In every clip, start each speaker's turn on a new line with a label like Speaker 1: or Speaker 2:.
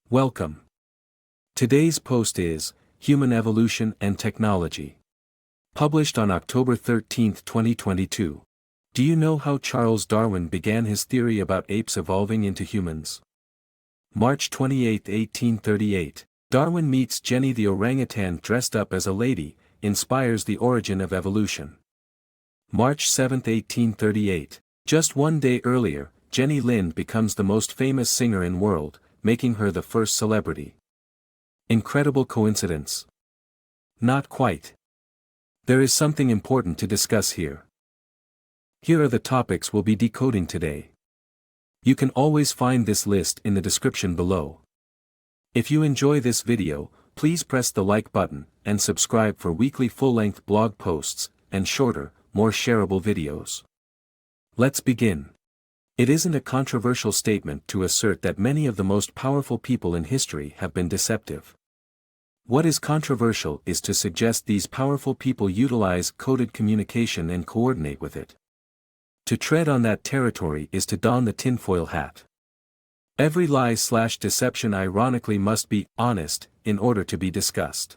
Speaker 1: Welcome. Today's post is Human Evolution and Technology. Published on October 13, 2022. Do you know how Charles Darwin began his theory about apes evolving into humans? March 28, 1838. Darwin meets Jenny the orangutan dressed up as a lady, inspires the origin of evolution. March 7, 1838. Just one day earlier, Jenny Lind becomes the most famous singer in world, making her the first celebrity. Incredible coincidence? Not quite. There is something important to discuss here. Here are the topics we'll be decoding today. You can always find this list in the description below. If you enjoy this video, please press the like button, and subscribe for weekly full-length blog posts, and shorter, more shareable videos. Let's begin. It isn't a controversial statement to assert that many of the most powerful people in history have been deceptive. What is controversial is to suggest these powerful people utilize coded communication and coordinate with it. To tread on that territory is to don the tinfoil hat. Every lie/deception ironically must be honest in order to be discussed.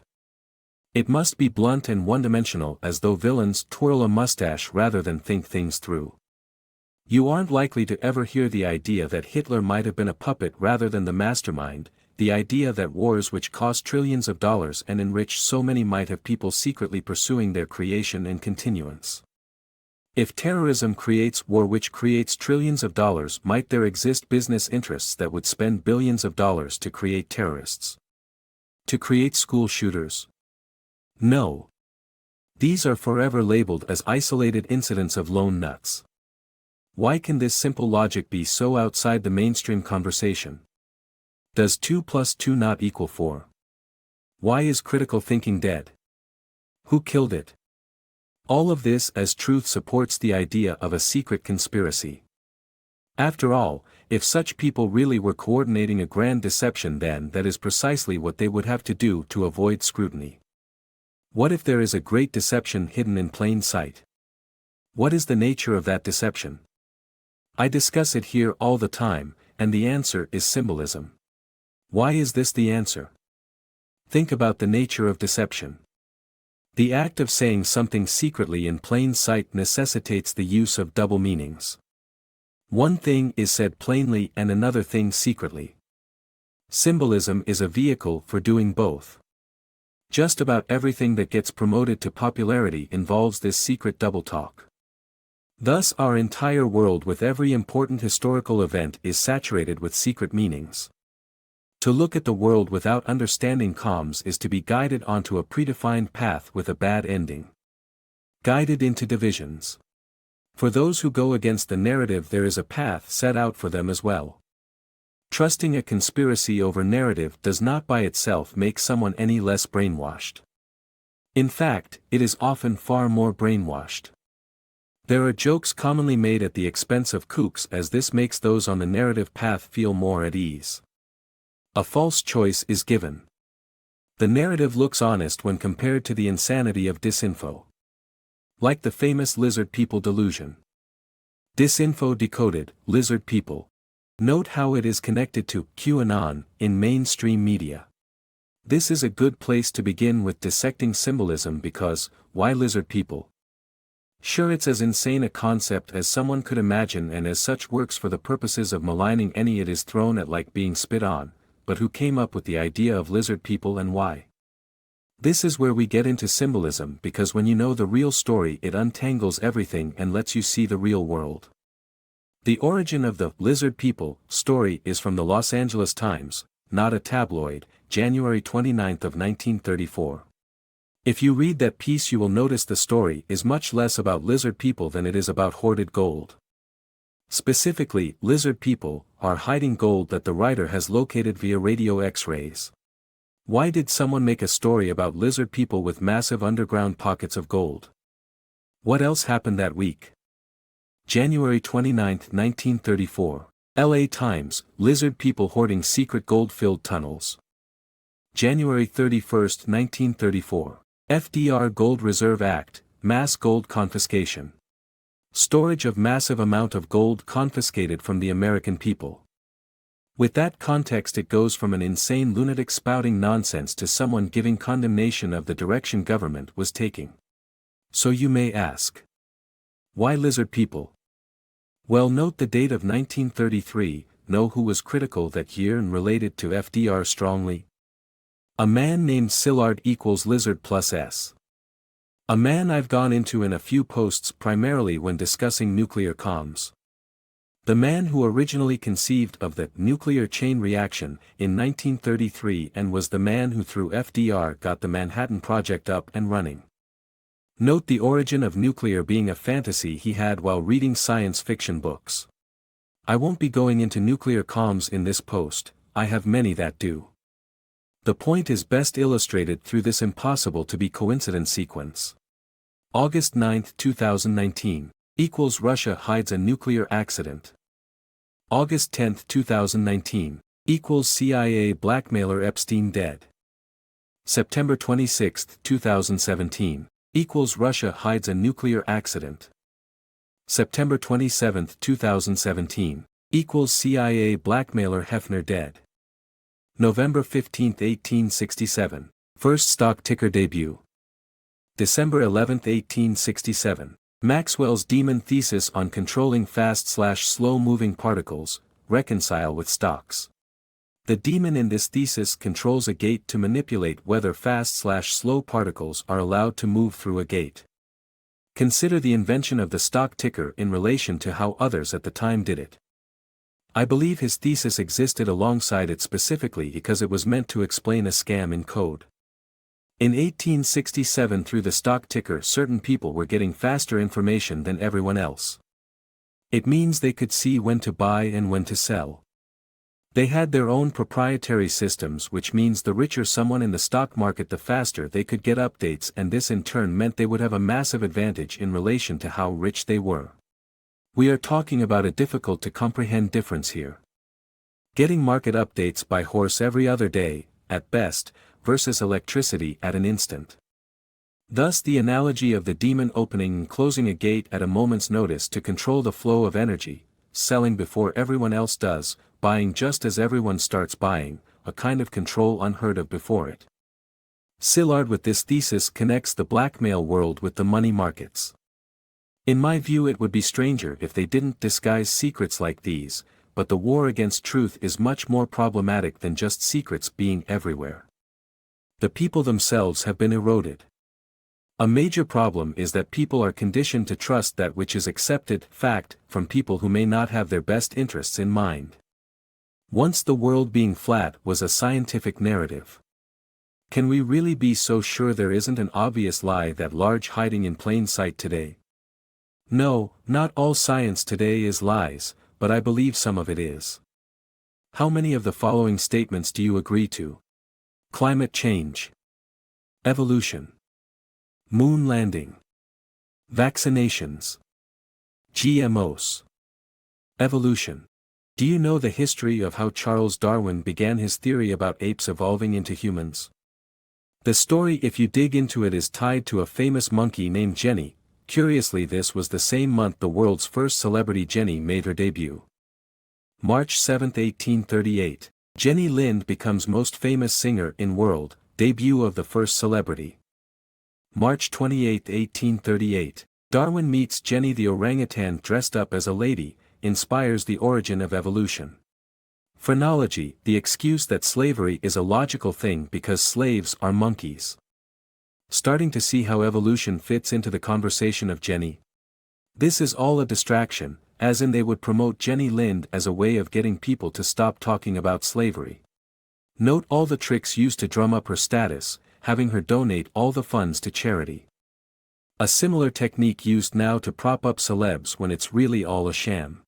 Speaker 1: It must be blunt and one-dimensional, as though villains twirl a mustache rather than think things through. You aren't likely to ever hear the idea that Hitler might have been a puppet rather than the mastermind, the idea that wars which cost trillions of dollars and enrich so many might have people secretly pursuing their creation and continuance. If terrorism creates war which creates trillions of dollars, might there exist business interests that would spend billions of dollars to create terrorists? To create school shooters? No. These are forever labeled as isolated incidents of lone nuts. Why can this simple logic be so outside the mainstream conversation? Does 2 + 2 not equal 4? Why is critical thinking dead? Who killed it? All of this as truth supports the idea of a secret conspiracy. After all, if such people really were coordinating a grand deception, then that is precisely what they would have to do to avoid scrutiny. What if there is a great deception hidden in plain sight? What is the nature of that deception? I discuss it here all the time, and the answer is symbolism. Why is this the answer? Think about the nature of deception. The act of saying something secretly in plain sight necessitates the use of double meanings. One thing is said plainly and another thing secretly. Symbolism is a vehicle for doing both. Just about everything that gets promoted to popularity involves this secret double talk. Thus our entire world with every important historical event is saturated with secret meanings. To look at the world without understanding comms is to be guided onto a predefined path with a bad ending. Guided into divisions. For those who go against the narrative, there is a path set out for them as well. Trusting a conspiracy over narrative does not by itself make someone any less brainwashed. In fact, it is often far more brainwashed. There are jokes commonly made at the expense of kooks, as this makes those on the narrative path feel more at ease. A false choice is given. The narrative looks honest when compared to the insanity of disinfo. Like the famous lizard people delusion. Disinfo decoded, lizard people. Note how it is connected to QAnon in mainstream media. This is a good place to begin with dissecting symbolism, because, why lizard people? Sure, it's as insane a concept as someone could imagine, and as such works for the purposes of maligning any it is thrown at, like being spit on, but who came up with the idea of lizard people and why? This is where we get into symbolism, because when you know the real story, it untangles everything and lets you see the real world. The origin of the lizard people story is from the Los Angeles Times, not a tabloid, January 29 of 1934. If you read that piece, you will notice the story is much less about lizard people than it is about hoarded gold. Specifically, lizard people are hiding gold that the writer has located via radio X-rays. Why did someone make a story about lizard people with massive underground pockets of gold? What else happened that week? January 29, 1934. LA Times, lizard people hoarding secret gold-filled tunnels. January 31, 1934. FDR Gold Reserve Act, mass gold confiscation. Storage of massive amount of gold confiscated from the American people. With that context, it goes from an insane lunatic spouting nonsense to someone giving condemnation of the direction government was taking. So you may ask, why lizard people? Well, note the date of 1933, know who was critical that year and related to FDR strongly? A man named Szilard equals lizard plus S. A man I've gone into in a few posts primarily when discussing nuclear comms. The man who originally conceived of the nuclear chain reaction in 1933 and was the man who through FDR got the Manhattan Project up and running. Note the origin of nuclear being a fantasy he had while reading science fiction books. I won't be going into nuclear comms in this post, I have many that do. The point is best illustrated through this impossible to be coincidence sequence. August 9, 2019, equals Russia hides a nuclear accident. August 10, 2019, equals CIA blackmailer Epstein dead. September 26, 2017, equals Russia hides a nuclear accident. September 27, 2017, equals CIA blackmailer Hefner dead. November 15, 1867, first stock ticker debut. December 11, 1867, Maxwell's Demon thesis on controlling fast/slow-moving particles, reconcile with stocks. The demon in this thesis controls a gate to manipulate whether fast/slow particles are allowed to move through a gate. Consider the invention of the stock ticker in relation to how others at the time did it. I believe his thesis existed alongside it specifically because it was meant to explain a scam in code. In 1867, through the stock ticker, certain people were getting faster information than everyone else. It means they could see when to buy and when to sell. They had their own proprietary systems, which means the richer someone in the stock market, the faster they could get updates, and this in turn meant they would have a massive advantage in relation to how rich they were. We are talking about a difficult to comprehend difference here. Getting market updates by horse every other day, at best, versus electricity at an instant. Thus the analogy of the demon opening and closing a gate at a moment's notice to control the flow of energy, selling before everyone else does, buying just as everyone starts buying, a kind of control unheard of before it. Szilard with this thesis connects the blackmail world with the money markets. In my view, it would be stranger if they didn't disguise secrets like these, but the war against truth is much more problematic than just secrets being everywhere. The people themselves have been eroded. A major problem is that people are conditioned to trust that which is accepted fact from people who may not have their best interests in mind. Once the world being flat was a scientific narrative. Can we really be so sure there isn't an obvious lie that large hiding in plain sight today? No, not all science today is lies, but I believe some of it is. How many of the following statements do you agree to? Climate change. Evolution. Moon landing. Vaccinations. GMOs. Evolution. Do you know the history of how Charles Darwin began his theory about apes evolving into humans? The story, if you dig into it, is tied to a famous monkey named Jenny. Curiously, this was the same month the world's first celebrity Jenny made her debut. March 7, 1838. Jenny Lind becomes most famous singer in world, debut of the first celebrity. March 28, 1838. Darwin meets Jenny the orangutan dressed up as a lady, inspires the origin of evolution. Phrenology, the excuse that slavery is a logical thing because slaves are monkeys. Starting to see how evolution fits into the conversation of Jenny. This is all a distraction, as in they would promote Jenny Lind as a way of getting people to stop talking about slavery. Note all the tricks used to drum up her status, having her donate all the funds to charity. A similar technique used now to prop up celebs when it's really all a sham.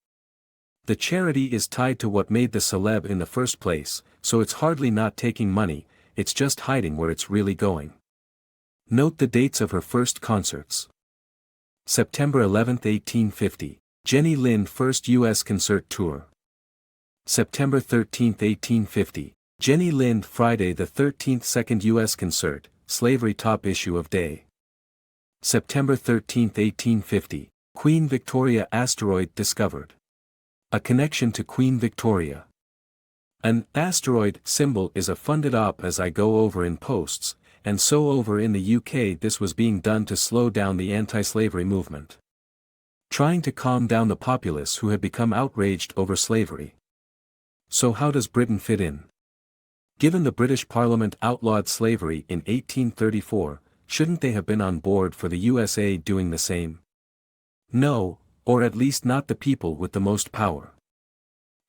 Speaker 1: The charity is tied to what made the celeb in the first place, so it's hardly not taking money, it's just hiding where it's really going. Note the dates of her first concerts. September 11, 1850, Jenny Lind first U.S. concert tour. September 13, 1850, Jenny Lind Friday the 13th second U.S. concert, slavery top issue of Day. September 13, 1850, Queen Victoria asteroid discovered. A connection to Queen Victoria. An asteroid symbol is a funded op as I go over in posts, and so over in the UK this was being done to slow down the anti-slavery movement. Trying to calm down the populace who had become outraged over slavery. So how does Britain fit in? Given the British Parliament outlawed slavery in 1834, shouldn't they have been on board for the USA doing the same? No, or at least not the people with the most power.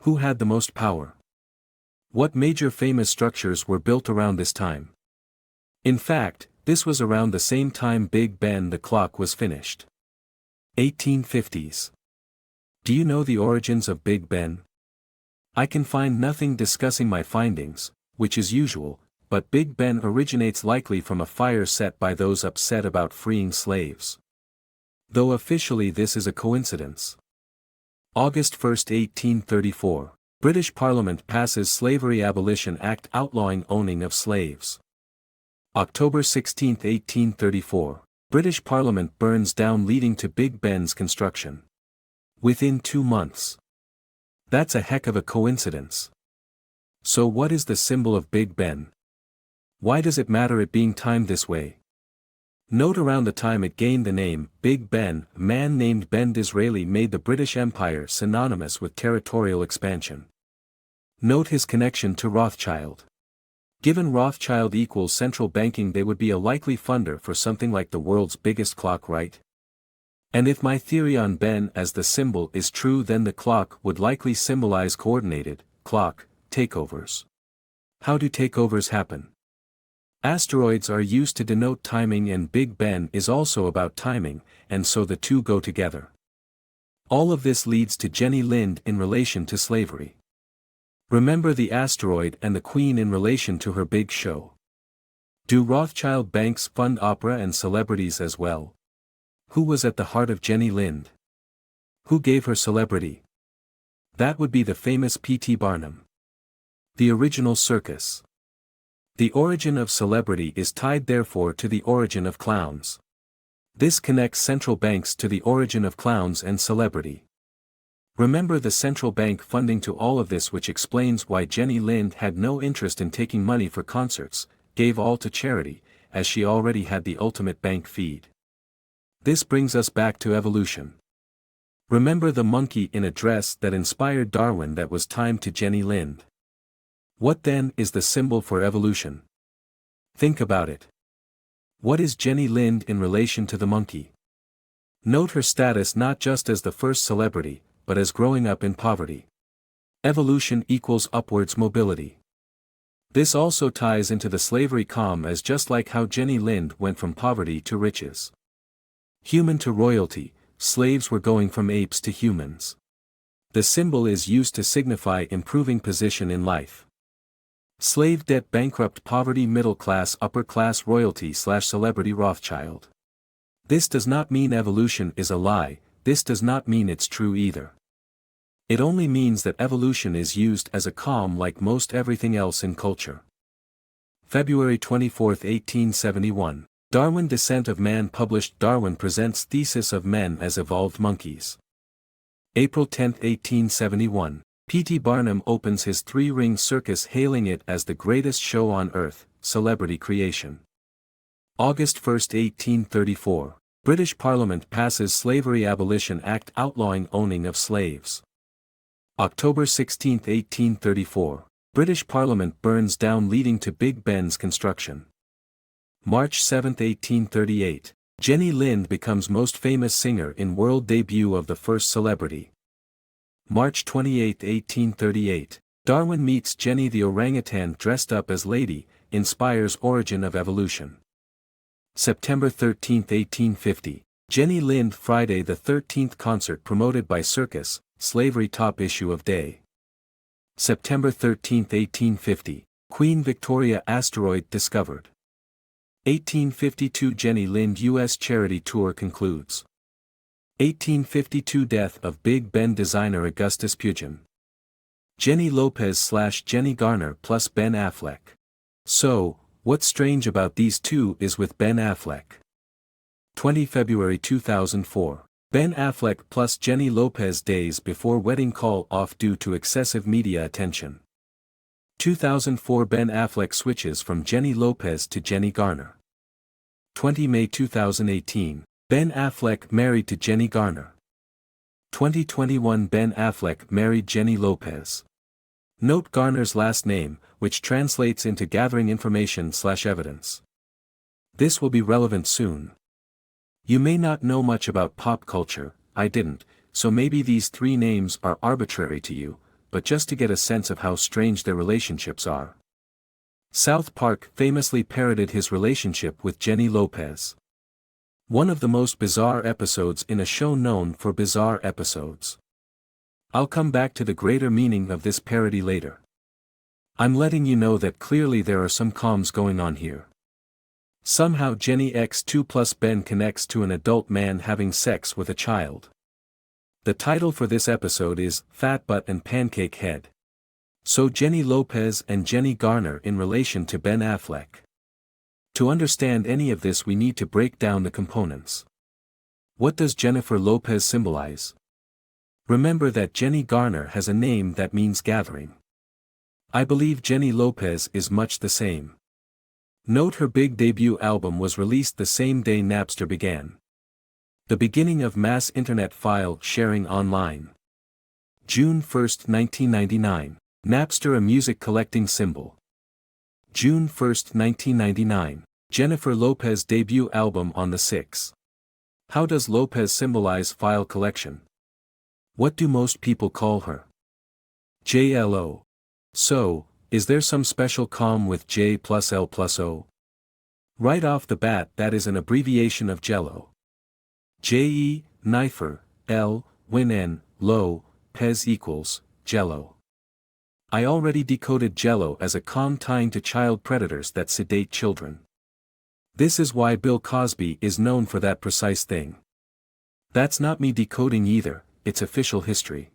Speaker 1: Who had the most power? What major famous structures were built around this time? In fact, this was around the same time Big Ben the clock was finished. 1850s. Do you know the origins of Big Ben? I can find nothing discussing my findings, which is usual, but Big Ben originates likely from a fire set by those upset about freeing slaves. Though officially this is a coincidence. August 1, 1834. British Parliament passes Slavery Abolition Act outlawing owning of slaves. October 16, 1834. British Parliament burns down leading to Big Ben's construction. Within 2 months. That's a heck of a coincidence. So what is the symbol of Big Ben? Why does it matter it being timed this way? Note around the time it gained the name, Big Ben, a man named Ben Disraeli made the British Empire synonymous with territorial expansion. Note his connection to Rothschild. Given Rothschild equals central banking, they would be a likely funder for something like the world's biggest clock, right? And if my theory on Ben as the symbol is true, then the clock would likely symbolize coordinated, clock, takeovers. How do takeovers happen? Asteroids are used to denote timing and Big Ben is also about timing, and so the two go together. All of this leads to Jenny Lind in relation to slavery. Remember the asteroid and the Queen in relation to her big show. Do Rothschild banks fund opera and celebrities as well? Who was at the heart of Jenny Lind? Who gave her celebrity? That would be the famous P.T. Barnum. The original circus. The origin of celebrity is tied therefore to the origin of clowns. This connects central banks to the origin of clowns and celebrity. Remember the central bank funding to all of this, which explains why Jenny Lind had no interest in taking money for concerts, gave all to charity, as she already had the ultimate bank feed. This brings us back to evolution. Remember the monkey in a dress that inspired Darwin that was timed to Jenny Lind. What then is the symbol for evolution? Think about it. What is Jenny Lind in relation to the monkey? Note her status not just as the first celebrity, but as growing up in poverty. Evolution equals upwards mobility. This also ties into the slavery calm, as just like how Jenny Lind went from poverty to riches. Human to royalty, slaves were going from apes to humans. The symbol is used to signify improving position in life. Slave debt bankrupt poverty middle class upper class royalty / celebrity Rothschild. This does not mean evolution is a lie, this does not mean it's true either. It only means that evolution is used as a calm like most everything else in culture. February 24, 1871. Darwin Descent of Man published. Darwin presents thesis of men as evolved monkeys. April 10, 1871. P.T. Barnum opens his three-ring circus, hailing it as the greatest show on earth, celebrity creation. August 1, 1834. British Parliament passes Slavery Abolition Act outlawing owning of slaves. October 16, 1834. British Parliament burns down leading to Big Ben's construction. March 7, 1838. Jenny Lind becomes most famous singer in world debut of the first celebrity. March 28, 1838. Darwin meets Jenny the orangutan dressed up as lady, inspires origin of evolution. September 13, 1850. Jenny Lind Friday the 13th concert promoted by Circus, Slavery top issue of Day. September 13, 1850. Queen Victoria asteroid discovered. 1852 Jenny Lind U.S. charity tour concludes. 1852 Death of Big Ben designer Augustus Pugin. Jenny Lopez / Jenny Garner plus Ben Affleck. So, what's strange about these two is with Ben Affleck. 20 February 2004. Ben Affleck plus Jenny Lopez days before wedding call off due to excessive media attention. 2004 Ben Affleck switches from Jenny Lopez to Jenny Garner. 20 May 2018, Ben Affleck married to Jenny Garner. 2021 Ben Affleck married Jenny Lopez. Note Garner's last name, which translates into gathering information/evidence. This will be relevant soon. You may not know much about pop culture, I didn't, so maybe these three names are arbitrary to you, but just to get a sense of how strange their relationships are. South Park famously parodied his relationship with Jenny Lopez. One of the most bizarre episodes in a show known for bizarre episodes. I'll come back to the greater meaning of this parody later. I'm letting you know that clearly there are some comms going on here. Somehow Jenny X2 plus Ben connects to an adult man having sex with a child. The title for this episode is Fat Butt and Pancake Head. So Jenny Lopez and Jenny Garner in relation to Ben Affleck. To understand any of this we need to break down the components. What does Jennifer Lopez symbolize? Remember that Jenny Garner has a name that means gathering. I believe Jenny Lopez is much the same. Note her big debut album was released the same day Napster began. The beginning of mass internet file sharing online. June 1, 1999. Napster, a music collecting symbol. June 1, 1999. Jennifer Lopez debut album on the 6th. How does Lopez symbolize file collection? What do most people call her? JLO. So, is there some special comm with J plus L plus O? Right off the bat that is an abbreviation of Jello. J-E, Knifer, L, Win N, Lo, Pez equals, Jello. I already decoded Jello as a comm tying to child predators that sedate children. This is why Bill Cosby is known for that precise thing. That's not me decoding either, it's official history.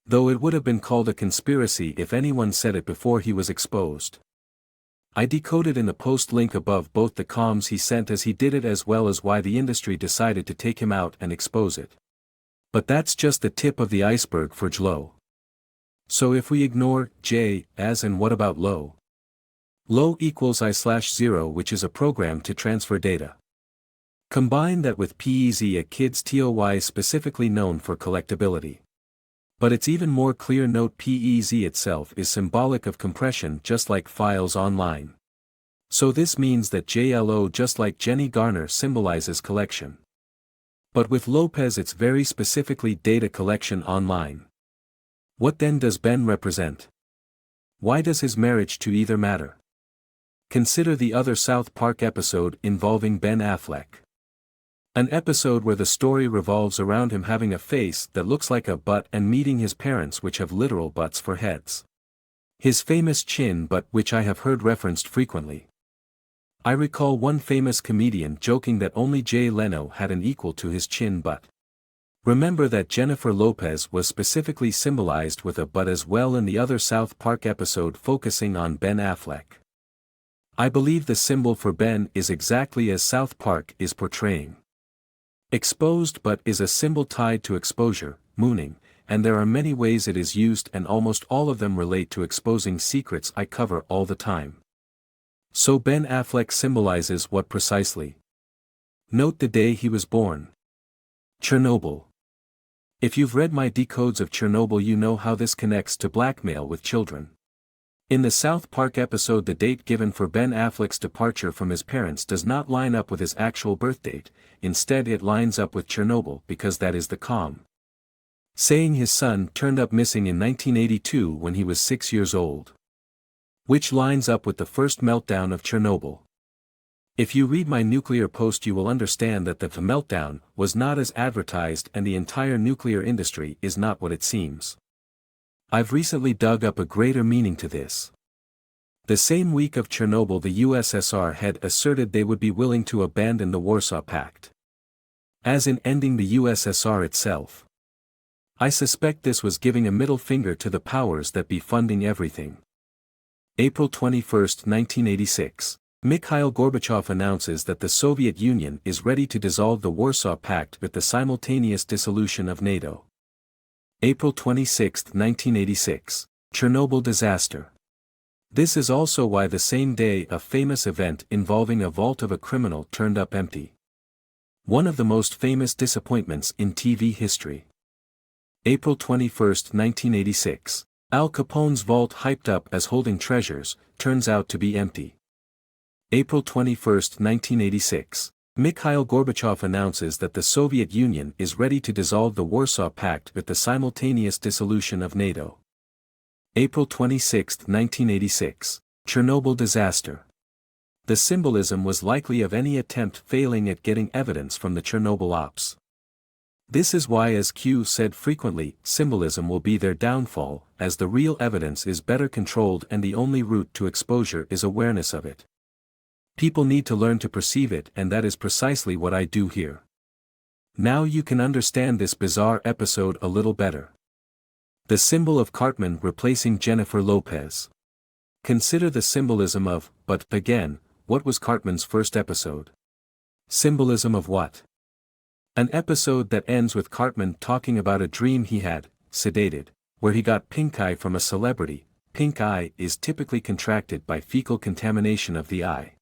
Speaker 1: Though it would have been called a conspiracy if anyone said it before he was exposed. I decoded in the post link above both the comms he sent as he did it as well as why the industry decided to take him out and expose it. But that's just the tip of the iceberg for JLO. So if we ignore J as and what about Lo? Lo equals I/0 which is a program to transfer data. Combine that with PEZ, a kid's TOY specifically known for collectability. But it's even more clear. Note PEZ itself is symbolic of compression just like files online. So this means that JLO just like Jenny Garner symbolizes collection. But with Lopez it's very specifically data collection online. What then does Ben represent? Why does his marriage to either matter? Consider the other South Park episode involving Ben Affleck. An episode where the story revolves around him having a face that looks like a butt and meeting his parents which have literal butts for heads. His famous chin butt which I have heard referenced frequently. I recall one famous comedian joking that only Jay Leno had an equal to his chin butt. Remember that Jennifer Lopez was specifically symbolized with a butt as well in the other South Park episode focusing on Ben Affleck. I believe the symbol for Ben is exactly as South Park is portraying. Exposed butt is a symbol tied to exposure, mooning, and there are many ways it is used and almost all of them relate to exposing secrets I cover all the time. So Ben Affleck symbolizes what precisely? Note the day he was born. Chernobyl. If you've read my decodes of Chernobyl you know how this connects to blackmail with children. In the South Park episode the date given for Ben Affleck's departure from his parents does not line up with his actual birth date, instead it lines up with Chernobyl because that is the comm. Saying his son turned up missing in 1982 when he was 6 years old. Which lines up with the first meltdown of Chernobyl. If you read my nuclear post you will understand that the meltdown was not as advertised and the entire nuclear industry is not what it seems. I've recently dug up a greater meaning to this. The same week of Chernobyl the USSR had asserted they would be willing to abandon the Warsaw Pact. As in ending the USSR itself. I suspect this was giving a middle finger to the powers that be funding everything. April 21, 1986. Mikhail Gorbachev announces that the Soviet Union is ready to dissolve the Warsaw Pact with the simultaneous dissolution of NATO. April 26, 1986. Chernobyl disaster. This is also why the same day a famous event involving a vault of a criminal turned up empty. One of the most famous disappointments in TV history. April 21, 1986. Al Capone's vault hyped up as holding treasures, turns out to be empty. April 21, 1986. Mikhail Gorbachev announces that the Soviet Union is ready to dissolve the Warsaw Pact with the simultaneous dissolution of NATO. April 26, 1986. Chernobyl disaster. The symbolism was likely of any attempt failing at getting evidence from the Chernobyl ops. This is why, as Q said frequently, symbolism will be their downfall, as the real evidence is better controlled and the only route to exposure is awareness of it. People need to learn to perceive it, and that is precisely what I do here. Now you can understand this bizarre episode a little better. The symbol of Cartman replacing Jennifer Lopez. Consider the symbolism of, but again, what was Cartman's first episode? Symbolism of what? An episode that ends with Cartman talking about a dream he had, sedated, where he got pink eye from a celebrity. Pink eye is typically contracted by fecal contamination of the eye.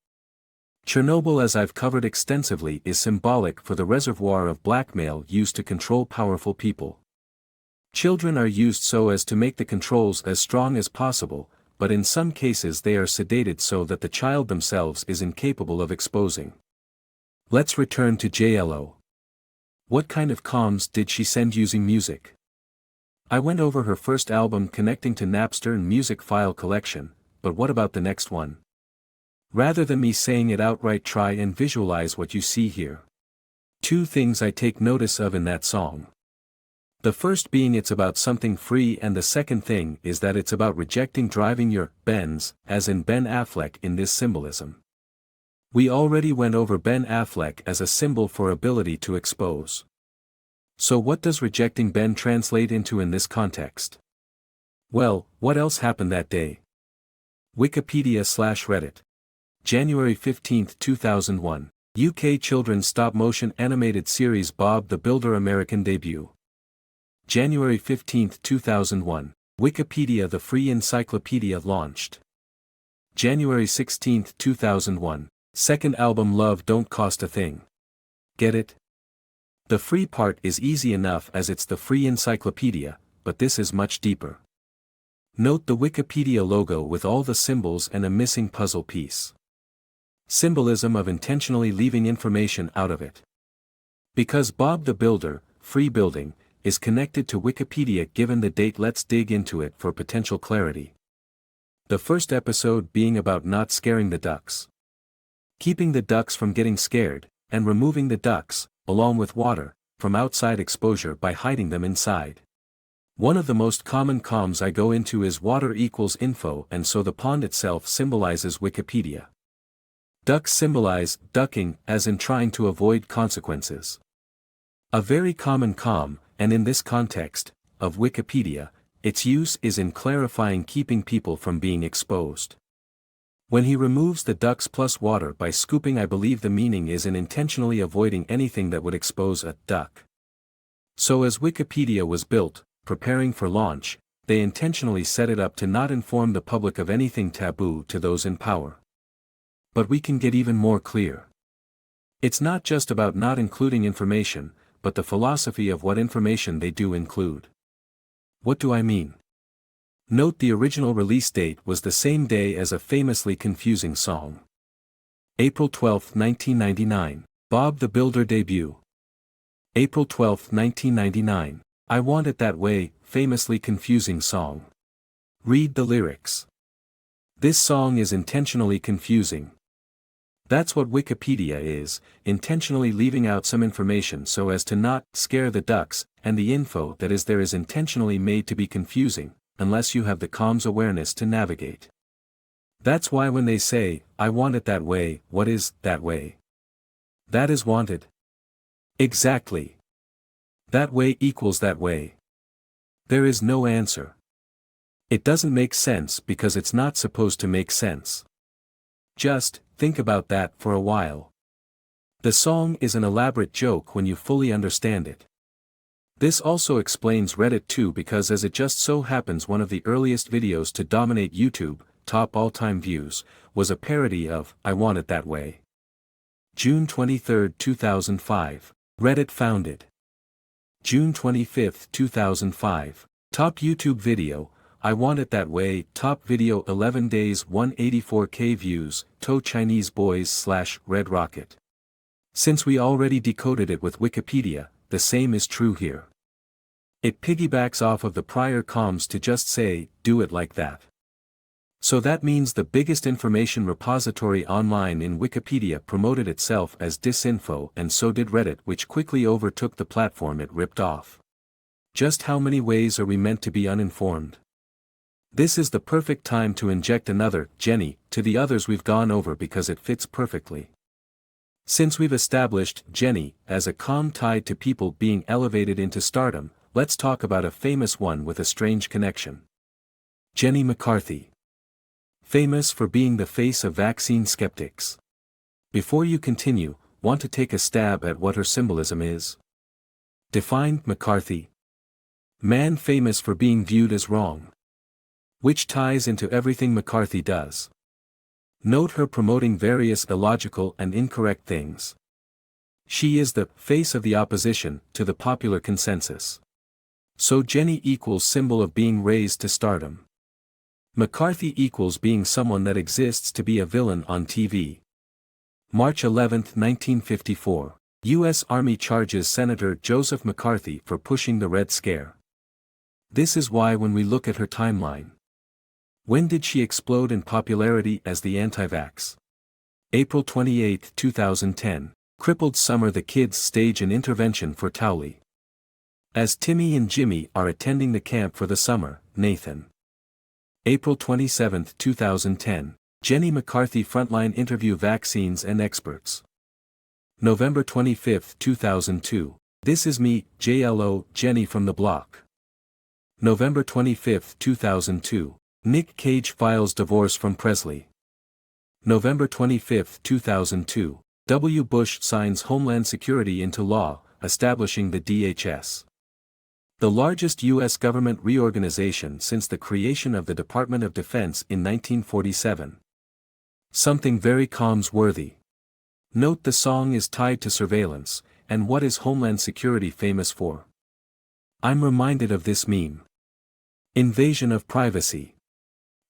Speaker 1: Chernobyl, as I've covered extensively, is symbolic for the reservoir of blackmail used to control powerful people. Children are used so as to make the controls as strong as possible, but in some cases they are sedated so that the child themselves is incapable of exposing. Let's return to JLo. What kind of comms did she send using music? I went over her first album connecting to Napster and music file collection, but what about the next one? Rather than me saying it outright, try and visualize what you see here. Two things I take notice of in that song. The first being it's about something free, and the second thing is that it's about rejecting driving your Benz, as in Ben Affleck in this symbolism. We already went over Ben Affleck as a symbol for ability to expose. So what does rejecting Ben translate into in this context? Well, what else happened that day? Wikipedia/Reddit. January 15, 2001. UK children's stop-motion animated series Bob the Builder American debut. January 15, 2001. Wikipedia, the free encyclopedia, launched. January 16, 2001. Second album Love Don't Cost a Thing. Get it? The free part is easy enough as it's the free encyclopedia, but this is much deeper. Note the Wikipedia logo with all the symbols and a missing puzzle piece. Symbolism of intentionally leaving information out of it. Because Bob the Builder, free building, is connected to Wikipedia given the date, let's dig into it for potential clarity. The first episode being about not scaring the ducks. Keeping the ducks from getting scared, and removing the ducks, along with water, from outside exposure by hiding them inside. One of the most common comms I go into is water equals info, and so the pond itself symbolizes Wikipedia. Ducks symbolize ducking, as in trying to avoid consequences. A very common comm, and in this context, of Wikipedia, its use is in clarifying keeping people from being exposed. When he removes the ducks plus water by scooping, I believe the meaning is in intentionally avoiding anything that would expose a duck. So as Wikipedia was built, preparing for launch, they intentionally set it up to not inform the public of anything taboo to those in power. But we can get even more clear. It's not just about not including information, but the philosophy of what information they do include. What do I mean? Note the original release date was the same day as a famously confusing song. April 12, 1999, Bob the Builder debut. April 12, 1999, I Want It That Way, famously confusing song. Read the lyrics. This song is intentionally confusing. That's what Wikipedia is, intentionally leaving out some information so as to not scare the ducks, and the info that is there is intentionally made to be confusing, unless you have the comms awareness to navigate. That's why when they say, I want it that way, what is that way? That is wanted. Exactly. That way equals that way. There is no answer. It doesn't make sense because it's not supposed to make sense. Just think about that for a while. The song is an elaborate joke when you fully understand it. This also explains Reddit too, because as it just so happens one of the earliest videos to dominate YouTube, top all-time views, was a parody of I Want It That Way. June 23, 2005. Reddit founded. June 25, 2005. Top YouTube video, I Want It That Way, top video 11 days 184k views, To Chinese Boys / Red Rocket. Since we already decoded it with Wikipedia, the same is true here. It piggybacks off of the prior comms to just say, do it like that. So that means the biggest information repository online in Wikipedia promoted itself as Disinfo, and so did Reddit, which quickly overtook the platform it ripped off. Just how many ways are we meant to be uninformed? This is the perfect time to inject another Jenny to the others we've gone over because it fits perfectly. Since we've established Jenny as a comm tied to people being elevated into stardom, let's talk about a famous one with a strange connection. Jenny McCarthy. Famous for being the face of vaccine skeptics. Before you continue, want to take a stab at what her symbolism is? Defined McCarthy. Man famous for being viewed as wrong. Which ties into everything McCarthy does. Note her promoting various illogical and incorrect things. She is the face of the opposition to the popular consensus. So Jenny equals symbol of being raised to stardom. McCarthy equals being someone that exists to be a villain on TV. March 11, 1954. U.S. Army charges Senator Joseph McCarthy for pushing the Red Scare. This is why when we look at her timeline. When did she explode in popularity as the anti-vax? April 28, 2010. Crippled Summer the kids stage an intervention for Towley. As Timmy and Jimmy are attending the camp for the summer, Nathan. April 27, 2010. Jenny McCarthy frontline interview vaccines and experts. November 25, 2002. This is me, JLO, Jenny from the block. November 25, 2002. Nick Cage files divorce from Presley. November 25, 2002. W. Bush signs Homeland Security into law, establishing the DHS. The largest U.S. government reorganization since the creation of the Department of Defense in 1947. Something very comms-worthy. Note the song is tied to surveillance, and what is Homeland Security famous for? I'm reminded of this meme. Invasion of privacy.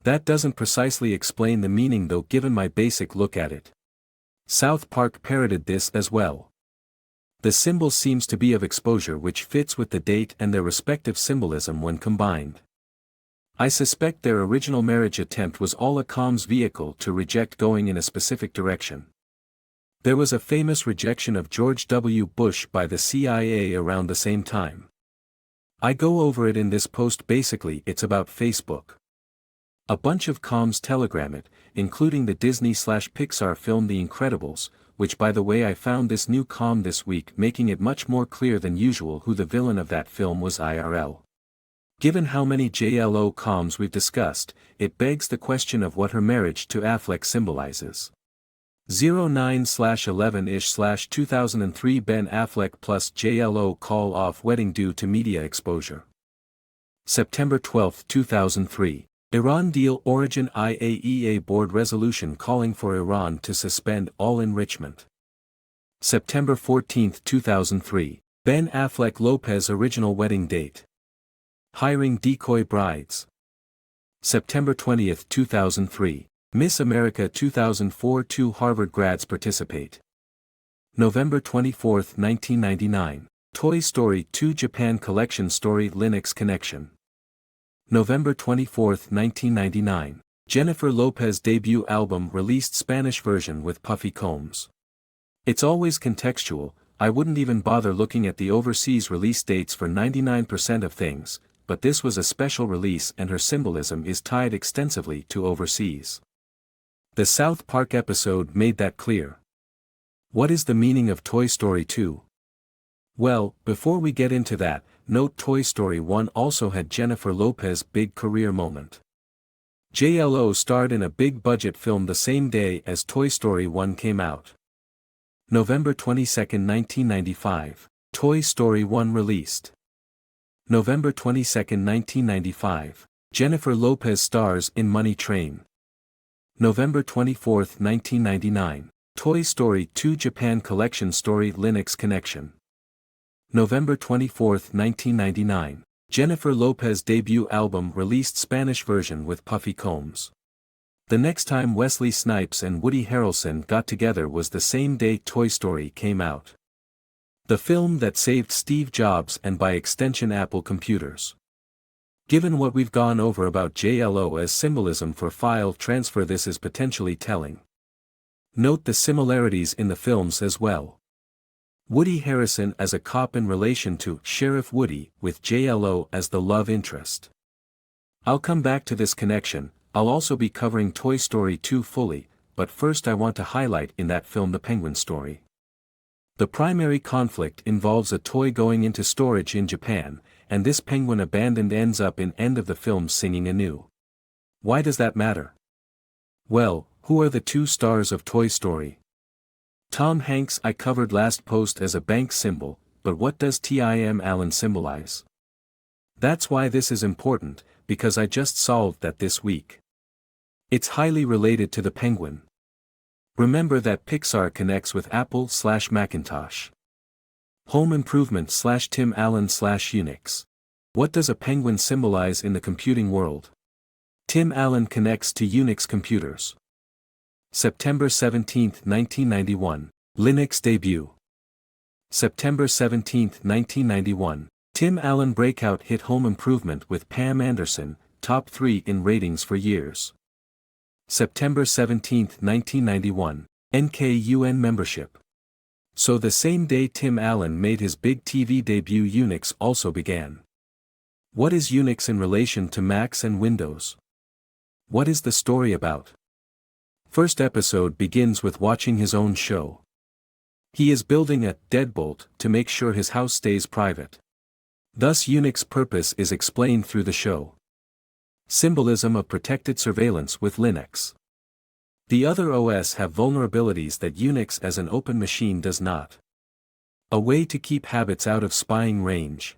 Speaker 1: That doesn't precisely explain the meaning though given my basic look at it. South Park parroted this as well. The symbol seems to be of exposure which fits with the date and their respective symbolism when combined. I suspect their original marriage attempt was all a comms vehicle to reject going in a specific direction. There was a famous rejection of George W. Bush by the CIA around the same time. I go over it in this post. Basically it's about Facebook. A bunch of comms telegram it, including the Disney/Pixar film The Incredibles, which by the way I found this new comm this week making it much more clear than usual who the villain of that film was IRL. Given how many JLO comms we've discussed, it begs the question of what her marriage to Affleck symbolizes. 09/11-ish/2003 Ben Affleck plus JLO call off wedding due to media exposure. September 12, 2003. Iran deal origin IAEA board resolution calling for Iran to suspend all enrichment. September 14, 2003. Ben Affleck Lopez original wedding date. Hiring decoy brides. September 20, 2003. Miss America 2004 2 Harvard grads participate. November 24, 1999. Toy Story 2 Japan Collection Story Linux Connection. November 24, 1999. Jennifer Lopez debut album released Spanish version with puffy combs. It's always contextual. I wouldn't even bother looking at the overseas release dates for 99% of things, but this was a special release and her symbolism is tied extensively to overseas. The South Park episode made that clear. What is the meaning of Toy Story 2? Well, before we get into that, note Toy Story 1 also had Jennifer Lopez's big career moment. JLO starred in a big-budget film the same day as Toy Story 1 came out. November 22, 1995. Toy Story 1 released. November 22, 1995. Jennifer Lopez stars in Money Train. November 24, 1999. Toy Story 2 Japan Collection Story UNIX Connection. November 24, 1999. Jennifer Lopez debut album released Spanish version with puffy combs. The next time Wesley Snipes and Woody Harrelson got together was the same day Toy Story came out. The film that saved Steve Jobs and by extension Apple computers. Given what we've gone over about JLO as symbolism for file transfer, this is potentially telling. Note the similarities in the films as well. Woody Harrelson as a cop in relation to Sheriff Woody, with JLO as the love interest. I'll come back to this connection. I'll also be covering Toy Story 2 fully, but first I want to highlight in that film the penguin story. The primary conflict involves a toy going into storage in Japan, and this penguin abandoned ends up in end of the film singing anew. Why does that matter? Well, who are the two stars of Toy Story? Tom Hanks I covered last post as a bank symbol, but what does Tim Allen symbolize? That's why this is important, because I just solved that this week. It's highly related to the penguin. Remember that Pixar connects with Apple/Macintosh. Home Improvement/Tim Allen/UNIX. What does a penguin symbolize in the computing world? Tim Allen connects to UNIX computers. September 17, 1991. Linux debut. September 17, 1991. Tim Allen breakout hit Home Improvement with Pam Anderson, top 3 in ratings for years. September 17, 1991. NKUN membership. So the same day Tim Allen made his big TV debut, UNIX also began. What is UNIX in relation to Macs and Windows? What is the story about? First episode begins with watching his own show. He is building a deadbolt to make sure his house stays private. Thus UNIX purpose is explained through the show. Symbolism of protected surveillance with Linux. The other OS have vulnerabilities that UNIX as an open machine does not. A way to keep habits out of spying range.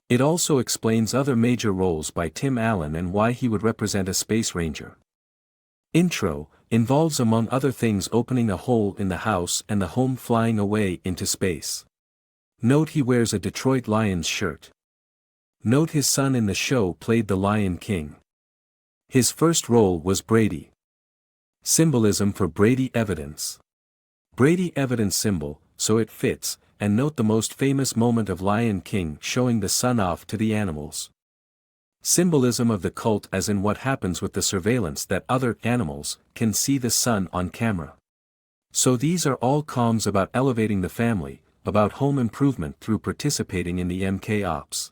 Speaker 1: It also explains other major roles by Tim Allen and why he would represent a space ranger. Intro involves among other things opening a hole in the house and the home flying away into space. Note he wears a Detroit Lions shirt. Note his son in the show played the Lion King. His first role was Brady. Symbolism for Brady evidence. Brady evidence symbol, so it fits, and note the most famous moment of Lion King showing the son off to the animals. Symbolism of the cult as in what happens with the surveillance that other animals can see the son on camera. So these are all comms about elevating the family, about home improvement through participating in the MK ops.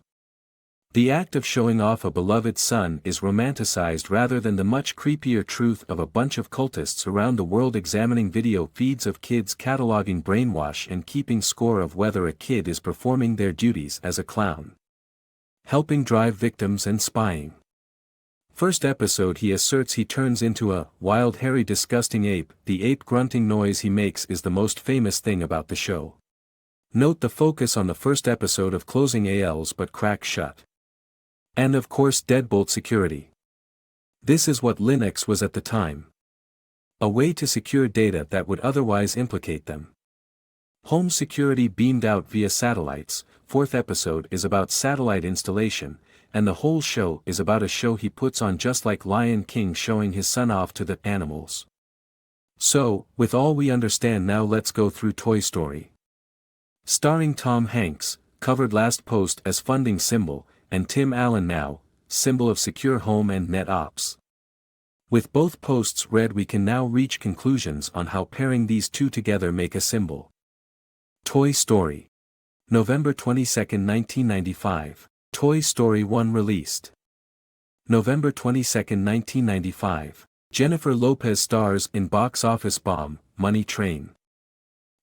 Speaker 1: The act of showing off a beloved son is romanticized rather than the much creepier truth of a bunch of cultists around the world examining video feeds of kids cataloging brainwash and keeping score of whether a kid is performing their duties as a clown. Helping drive victims and spying. First episode he asserts he turns into a wild hairy disgusting ape. The ape grunting noise he makes is the most famous thing about the show. Note the focus on the first episode of closing ALs but crack shut. And of course deadbolt security. This is what Linux was at the time. A way to secure data that would otherwise implicate them. Home security beamed out via satellites. Fourth episode is about satellite installation, and the whole show is about a show he puts on just like Lion King showing his son off to the animals. So, with all we understand now, let's go through Toy Story. Starring Tom Hanks, covered last post as funding symbol, and Tim Allen now, symbol of secure home and net ops. With both posts read we can now reach conclusions on how pairing these two together make a symbol. Toy Story. November 22, 1995. Toy Story 1 released. November 22, 1995. Jennifer Lopez stars in box office bomb, Money Train.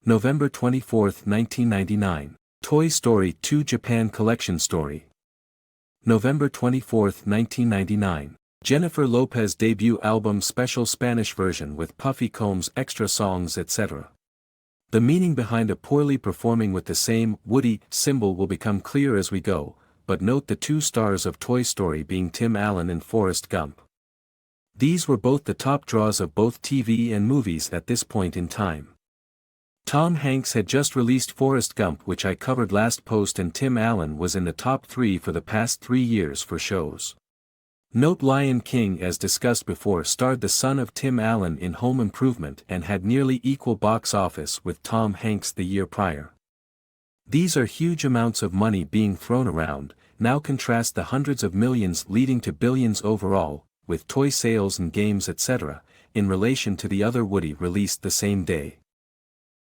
Speaker 1: November 24, 1999. Toy Story 2 Japan Collection Story. November 24, 1999. Jennifer Lopez debut album special Spanish version with puffy combs, extra songs, etc. The meaning behind a poorly performing with the same Woody symbol will become clear as we go, but note the two stars of Toy Story being Tim Allen and Forrest Gump. These were both the top draws of both TV and movies at this point in time. Tom Hanks had just released Forrest Gump, which I covered last post, and Tim Allen was in the top 3 for the past 3 years for shows. Note Lion King, as discussed before, starred the son of Tim Allen in Home Improvement and had nearly equal box office with Tom Hanks the year prior. These are huge amounts of money being thrown around. Now contrast the hundreds of millions leading to billions overall, with toy sales and games etc., in relation to the other Woody released the same day.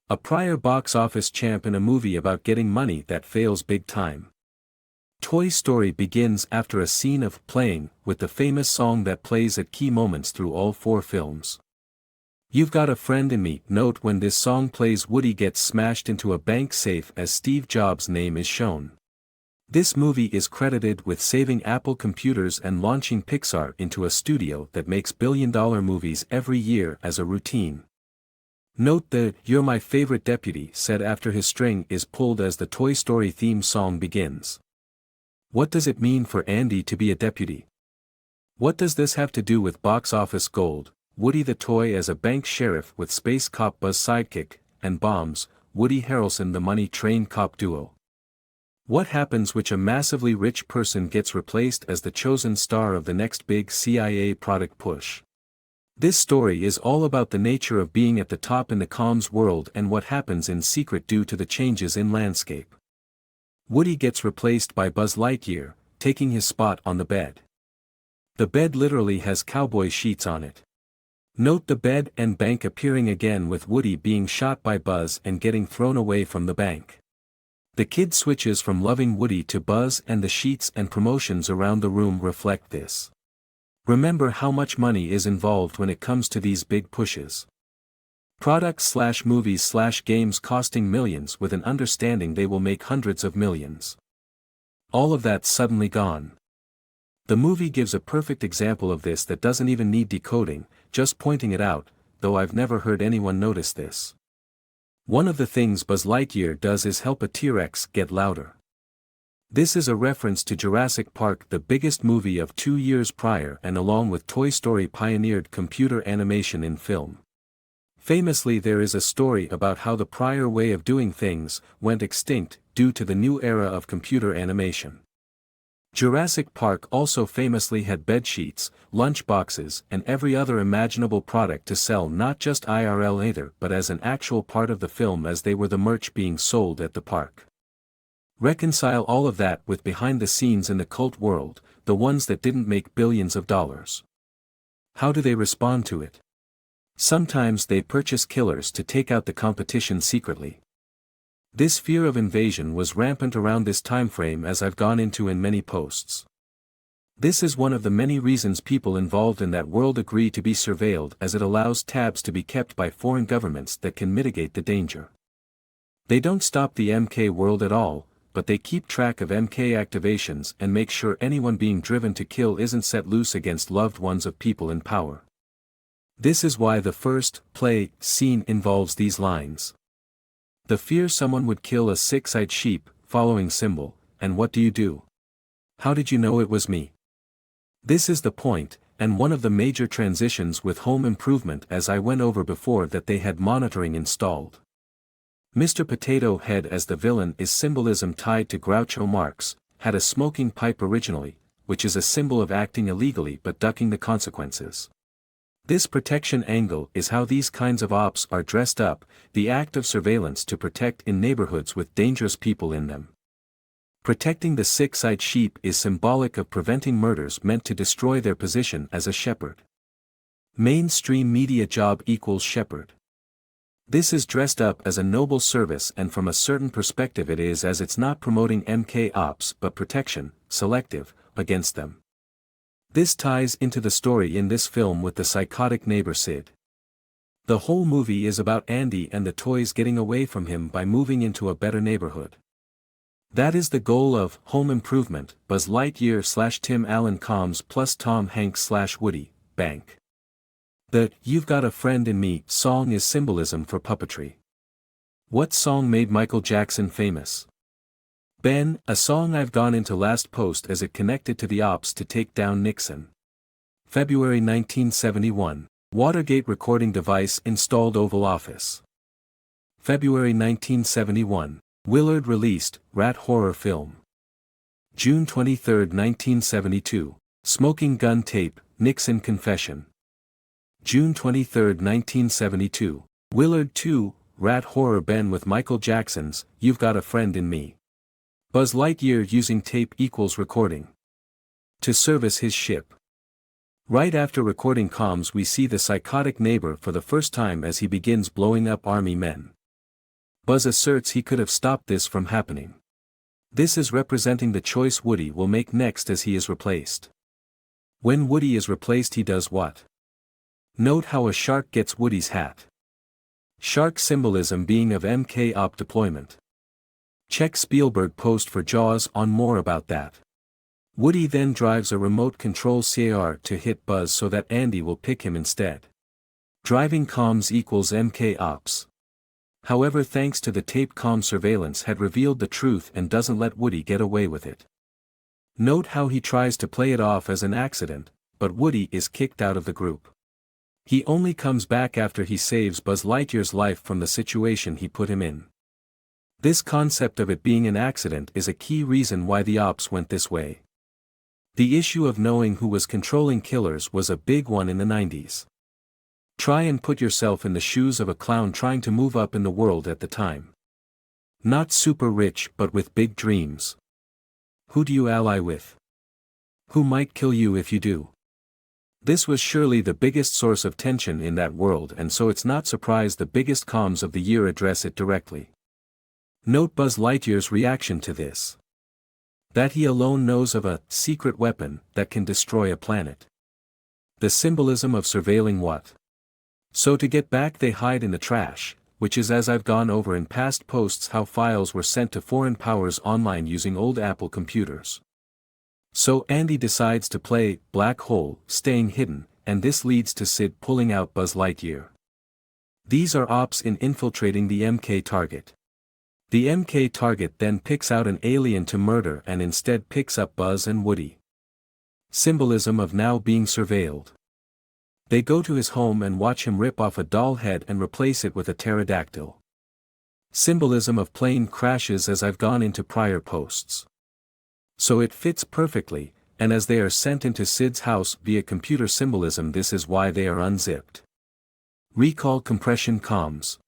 Speaker 1: A prior box office champ in a movie about getting money that fails big time. Toy Story begins after a scene of playing with the famous song that plays at key moments through all 4 films. You've Got a Friend in Me. Note when this song plays, Woody gets smashed into a bank safe as Steve Jobs' name is shown. This movie is credited with saving Apple computers and launching Pixar into a studio that makes billion-dollar movies every year as a routine. Note the "You're My Favorite Deputy" said after his string is pulled as the Toy Story theme song begins. What does it mean for Andy to be a deputy? What does this have to do with box office gold? Woody the toy as a bank sheriff with space cop Buzz sidekick, and bombs, Woody Harrelson the money-trained cop duo. What happens which a massively rich person gets replaced as the chosen star of the next big CIA product push? This story is all about the nature of being at the top in the comms world and what happens in secret due to the changes in landscape. Woody gets replaced by Buzz Lightyear, taking his spot on the bed. The bed literally has cowboy sheets on it. Note the bed and bank appearing again with Woody being shot by Buzz and getting thrown away from the bank. The kid switches from loving Woody to Buzz, and the sheets and promotions around the room reflect this. Remember how much money is involved when it comes to these big pushes. Products/movies/games costing millions with an understanding they will make hundreds of millions. All of that suddenly gone. The movie gives a perfect example of this that doesn't even need decoding, just pointing it out, though I've never heard anyone notice this. One of the things Buzz Lightyear does is help a T-Rex get louder. This is a reference to Jurassic Park, the biggest movie of 2 years prior, and along with Toy Story pioneered computer animation in film. Famously, there is a story about how the prior way of doing things went extinct due to the new era of computer animation. Jurassic Park also famously had bedsheets, lunchboxes, and every other imaginable product to sell, not just IRL either, but as an actual part of the film, as they were the merch being sold at the park. Reconcile all of that with behind the scenes in the cult world, the ones that didn't make billions of dollars. How do they respond to it? Sometimes they purchase killers to take out the competition secretly. This fear of invasion was rampant around this time frame, as I've gone into in many posts. This is one of the many reasons people involved in that world agree to be surveilled, as it allows tabs to be kept by foreign governments that can mitigate the danger. They don't stop the MK world at all, but they keep track of MK activations and make sure anyone being driven to kill isn't set loose against loved ones of people in power. This is why the first play scene involves these lines. The fear someone would kill a six-eyed sheep, following symbol, and what do you do? How did you know it was me? This is the point, and one of the major transitions with Home Improvement, as I went over before, that they had monitoring installed. Mr. Potato Head as the villain is symbolism tied to Groucho Marx, had a smoking pipe originally, which is a symbol of acting illegally but ducking the consequences. This protection angle is how these kinds of ops are dressed up, the act of surveillance to protect in neighborhoods with dangerous people in them. Protecting the six-eyed sheep is symbolic of preventing murders meant to destroy their position as a shepherd. Mainstream media job equals shepherd. This is dressed up as a noble service, and from a certain perspective it is, as it's not promoting MK ops but protection, selective, against them. This ties into the story in this film with the psychotic neighbor Sid. The whole movie is about Andy and the toys getting away from him by moving into a better neighborhood. That is the goal of Home Improvement, Buzz Lightyear/Tim Allen comms plus Tom Hanks/Woody, bank. The "You've Got a Friend in Me" song is symbolism for puppetry. What song made Michael Jackson famous? Ben, a song I've gone into last post as it connected to the ops to take down Nixon. February 1971. Watergate recording device installed Oval Office. February 1971. Willard released, rat horror film. June 23, 1972. Smoking gun tape, Nixon confession. June 23, 1972. Willard 2, rat horror Ben with Michael Jackson's, You've Got a Friend in Me. Buzz Lightyear using tape equals recording. To service his ship. Right after recording comms we see the psychotic neighbor for the first time as he begins blowing up army men. Buzz asserts he could have stopped this from happening. This is representing the choice Woody will make next as he is replaced. When Woody is replaced he does what? Note how a shark gets Woody's hat. Shark symbolism being of MK-op deployment. Check Spielberg post for Jaws on more about that. Woody then drives a remote control car to hit Buzz so that Andy will pick him instead. Driving comms equals MK-ops. However, thanks to the tape, comm surveillance had revealed the truth and doesn't let Woody get away with it. Note how he tries to play it off as an accident, but Woody is kicked out of the group. He only comes back after he saves Buzz Lightyear's life from the situation he put him in. This concept of it being an accident is a key reason why the ops went this way. The issue of knowing who was controlling killers was a big one in the 90s. Try and put yourself in the shoes of a clown trying to move up in the world at the time. Not super rich but with big dreams. Who do you ally with? Who might kill you if you do? This was surely the biggest source of tension in that world, and so it's not surprised the biggest comms of the year address it directly. Note Buzz Lightyear's reaction to this. That he alone knows of a secret weapon that can destroy a planet. The symbolism of surveilling what? So to get back they hide in the trash, which is, as I've gone over in past posts, how files were sent to foreign powers online using old Apple computers. So Andy decides to play black hole, staying hidden, and this leads to Sid pulling out Buzz Lightyear. These are ops in infiltrating the MK target. The MK target then picks out an alien to murder and instead picks up Buzz and Woody. Symbolism of now being surveilled. They go to his home and watch him rip off a doll head and replace it with a pterodactyl. Symbolism of plane crashes, as I've gone into prior posts. So it fits perfectly, and as they are sent into Sid's house via computer symbolism, this is why they are unzipped. Recall compression comms.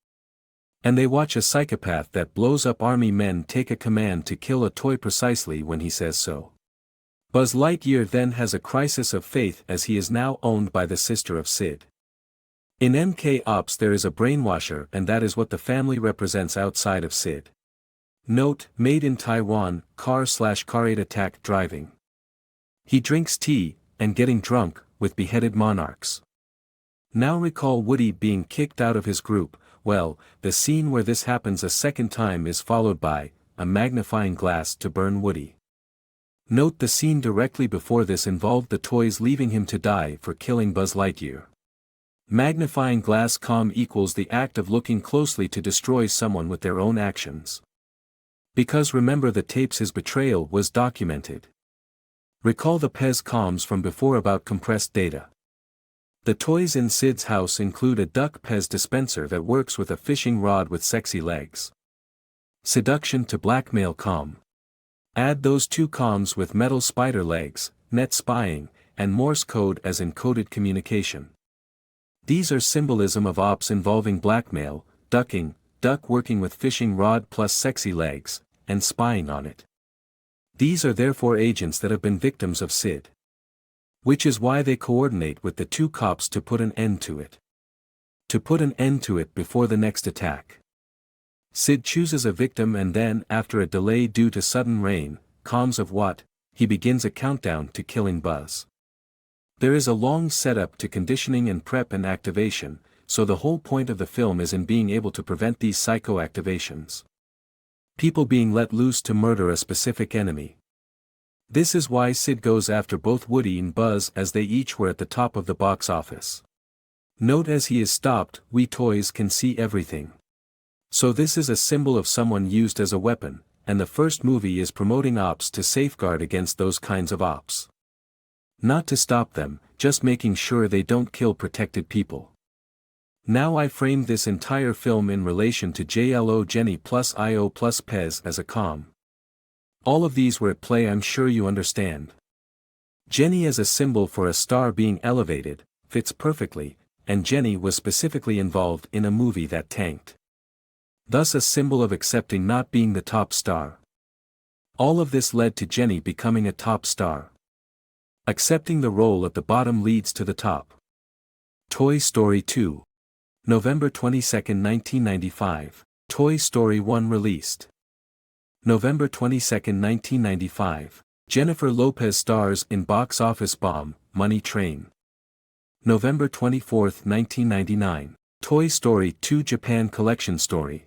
Speaker 1: And they watch a psychopath that blows up army men take a command to kill a toy precisely when he says so. Buzz Lightyear then has a crisis of faith as he is now owned by the sister of Sid. In MK Ops there is a brainwasher, and that is what the family represents outside of Sid. Note, made in Taiwan, car/car 8 attack driving. He drinks tea, and getting drunk, with beheaded monarchs. Now recall Woody being kicked out of his group. Well, the scene where this happens a second time is followed by a magnifying glass to burn Woody. Note the scene directly before this involved the toys leaving him to die for killing Buzz Lightyear. Magnifying glass comm equals the act of looking closely to destroy someone with their own actions. Because remember the tapes, his betrayal was documented. Recall the Perez comms from before about compressed data. The toys in Sid's house include a duck Perez dispenser that works with a fishing rod with sexy legs. Seduction to blackmail comm. Add those two comms with metal spider legs, net spying, and Morse code as encoded communication. These are symbolism of ops involving blackmail, ducking, duck working with fishing rod plus sexy legs, and spying on it. These are therefore agents that have been victims of Sid. Which is why they coordinate with the two cops to put an end to it. To put an end to it before the next attack. Sid chooses a victim, and then, after a delay due to sudden rain, comms of what, he begins a countdown to killing Buzz. There is a long setup to conditioning and prep and activation, so the whole point of the film is in being able to prevent these psycho-activations. People being let loose to murder a specific enemy. This is why Sid goes after both Woody and Buzz, as they each were at the top of the box office. Note as he is stopped, we toys can see everything. So this is a symbol of someone used as a weapon, and the first movie is promoting ops to safeguard against those kinds of ops. Not to stop them, just making sure they don't kill protected people. Now I framed this entire film in relation to JLO Jenny plus IO plus Pez as a comm. All of these were at play, I'm sure you understand. Jenny as a symbol for a star being elevated, fits perfectly, and Jenny was specifically involved in a movie that tanked. Thus a symbol of accepting not being the top star. All of this led to Jenny becoming a top star. Accepting the role at the bottom leads to the top. Toy Story 2. November 22, 1995. Toy Story 1 released. November 22, 1995. Jennifer Lopez stars in Box Office Bomb, Money Train. November 24, 1999. Toy Story 2 Japan Collection Story.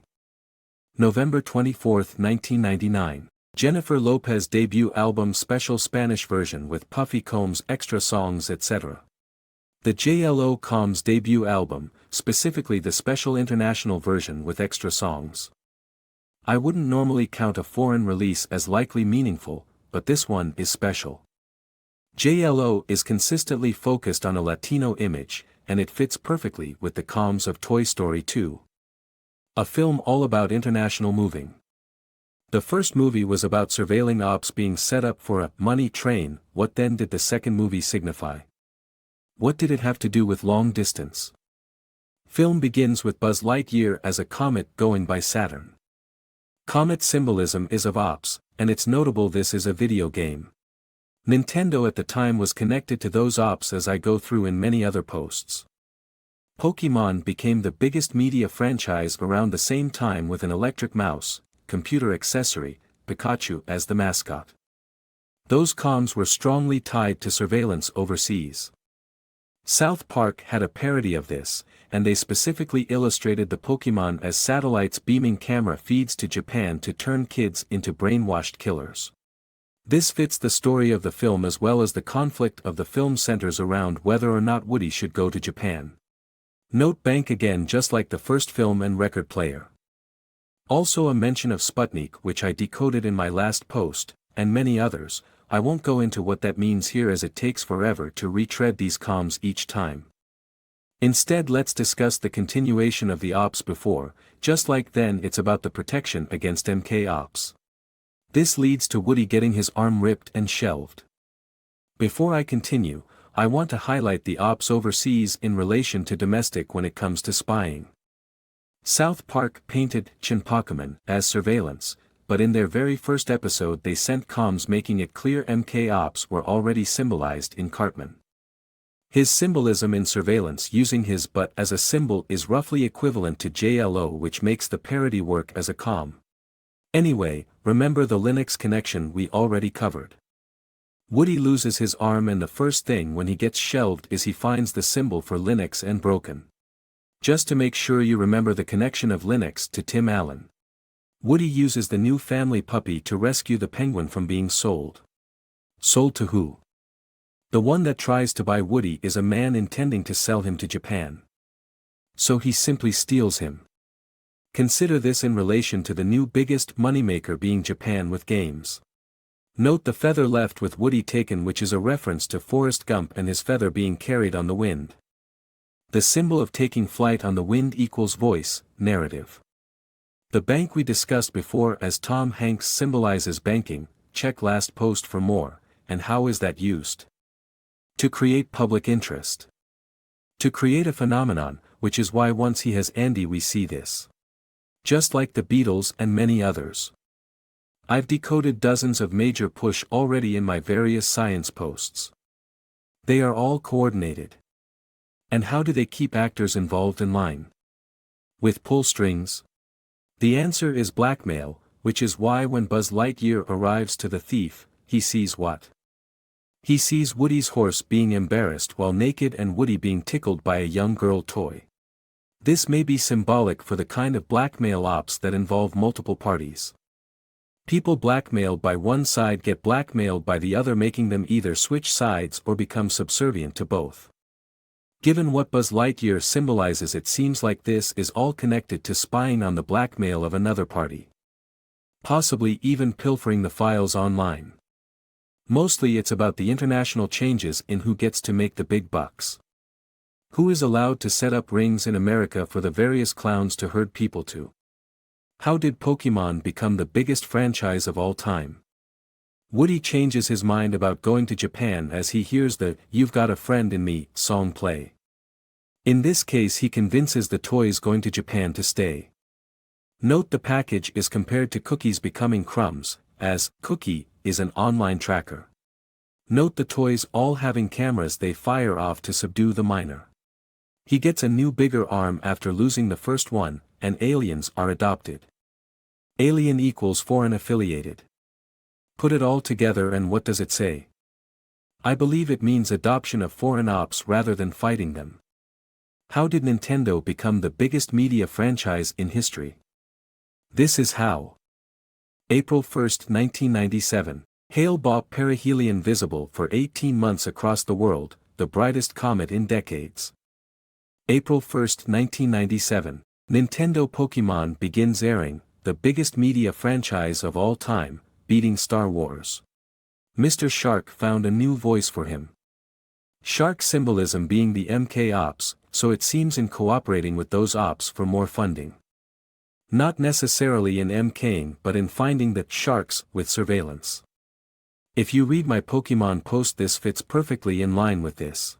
Speaker 1: November 24, 1999. Jennifer Lopez debut album special Spanish version with Puffy Combs extra songs etc. The JLO Combs debut album, specifically the special international version with extra songs. I wouldn't normally count a foreign release as likely meaningful, but this one is special. JLO is consistently focused on a Latino image, and it fits perfectly with the comms of Toy Story 2. A film all about international moving. The first movie was about surveilling ops being set up for a money train. What then did the second movie signify? What did it have to do with long distance? Film begins with Buzz Lightyear as a comet going by Saturn. Comet symbolism is of ops, and it's notable this is a video game. Nintendo at the time was connected to those ops, as I go through in many other posts. Pokémon became the biggest media franchise around the same time with an electric mouse, computer accessory, Pikachu as the mascot. Those comms were strongly tied to surveillance overseas. South Park had a parody of this, and they specifically illustrated the Pokémon as satellites beaming camera feeds to Japan to turn kids into brainwashed killers. This fits the story of the film as well as the conflict of the film centers around whether or not Woody should go to Japan. Note bank again just like the first film and record player. Also a mention of Sputnik which I decoded in my last post, and many others. I won't go into what that means here as it takes forever to retread these comms each time. Instead let's discuss the continuation of the ops before, just like then it's about the protection against MK ops. This leads to Woody getting his arm ripped and shelved. Before I continue, I want to highlight the ops overseas in relation to domestic when it comes to spying. South Park painted Chinpokeman as surveillance, but in their very first episode they sent comms making it clear MK ops were already symbolized in Cartman. His symbolism in surveillance using his butt as a symbol is roughly equivalent to JLO, which makes the parody work as a comm. Anyway, remember the Linux connection we already covered. Woody loses his arm and the first thing when he gets shelved is he finds the symbol for Linux and broken. Just to make sure you remember the connection of Linux to Tim Allen. Woody uses the new family puppy to rescue the penguin from being sold. Sold to who? The one that tries to buy Woody is a man intending to sell him to Japan. So he simply steals him. Consider this in relation to the new biggest moneymaker being Japan with games. Note the feather left with Woody taken, which is a reference to Forrest Gump and his feather being carried on the wind. The symbol of taking flight on the wind equals voice, narrative. The bank we discussed before as Tom Hanks symbolizes banking, check last post for more, and how is that used? To create public interest. To create a phenomenon, which is why once he has Andy we see this. Just like the Beatles and many others. I've decoded dozens of major push already in my various science posts. They are all coordinated. And how do they keep actors involved in line? With pull strings? The answer is blackmail, which is why when Buzz Lightyear arrives to the thief, he sees what? He sees Woody's horse being embarrassed while naked and Woody being tickled by a young girl toy. This may be symbolic for the kind of blackmail ops that involve multiple parties. People blackmailed by one side get blackmailed by the other, making them either switch sides or become subservient to both. Given what Buzz Lightyear symbolizes, it seems like this is all connected to spying on the blackmail of another party. Possibly even pilfering the files online. Mostly it's about the international changes in who gets to make the big bucks. Who is allowed to set up rings in America for the various clowns to herd people to? How did Pokemon become the biggest franchise of all time? Woody changes his mind about going to Japan as he hears the "You've Got a Friend in Me" song play. In this case he convinces the toys going to Japan to stay. Note the package is compared to cookies becoming crumbs, as Cookie is an online tracker. Note the toys all having cameras they fire off to subdue the minor. He gets a new bigger arm after losing the first one, and aliens are adopted. Alien equals foreign affiliated. Put it all together and what does it say? I believe it means adoption of foreign ops rather than fighting them. How did Nintendo become the biggest media franchise in history? This is how. April 1, 1997. Hale-Bopp perihelion visible for 18 months across the world, the brightest comet in decades. April 1, 1997. Nintendo Pokemon begins airing, the biggest media franchise of all time, beating Star Wars. Mr. Shark found a new voice for him. Shark symbolism being the MK ops, so it seems in cooperating with those ops for more funding. Not necessarily in MKing but in finding the sharks with surveillance. If you read my Pokemon post, this fits perfectly in line with this.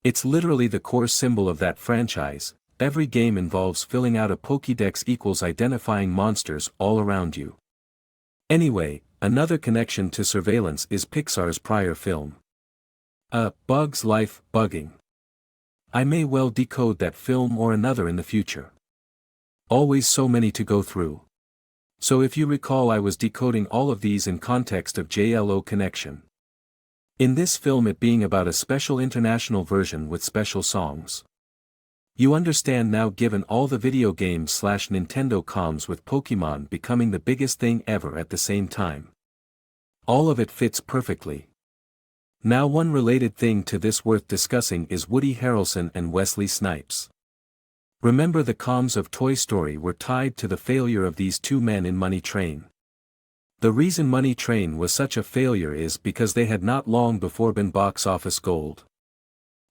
Speaker 1: It's literally the core symbol of that franchise. Every game involves filling out a Pokédex equals identifying monsters all around you. Anyway, another connection to surveillance is Pixar's prior film. A Bug's Life, Bugging. I may well decode that film or another in the future. Always so many to go through. So if you recall, I was decoding all of these in context of JLO connection. In this film, it being about a special international version with special songs. You understand now, given all the video games / Nintendo comms with Pokemon becoming the biggest thing ever at the same time. All of it fits perfectly. Now, one related thing to this worth discussing is Woody Harrelson and Wesley Snipes. Remember, the comms of Toy Story were tied to the failure of these two men in Money Train. The reason Money Train was such a failure is because they had not long before been box office gold.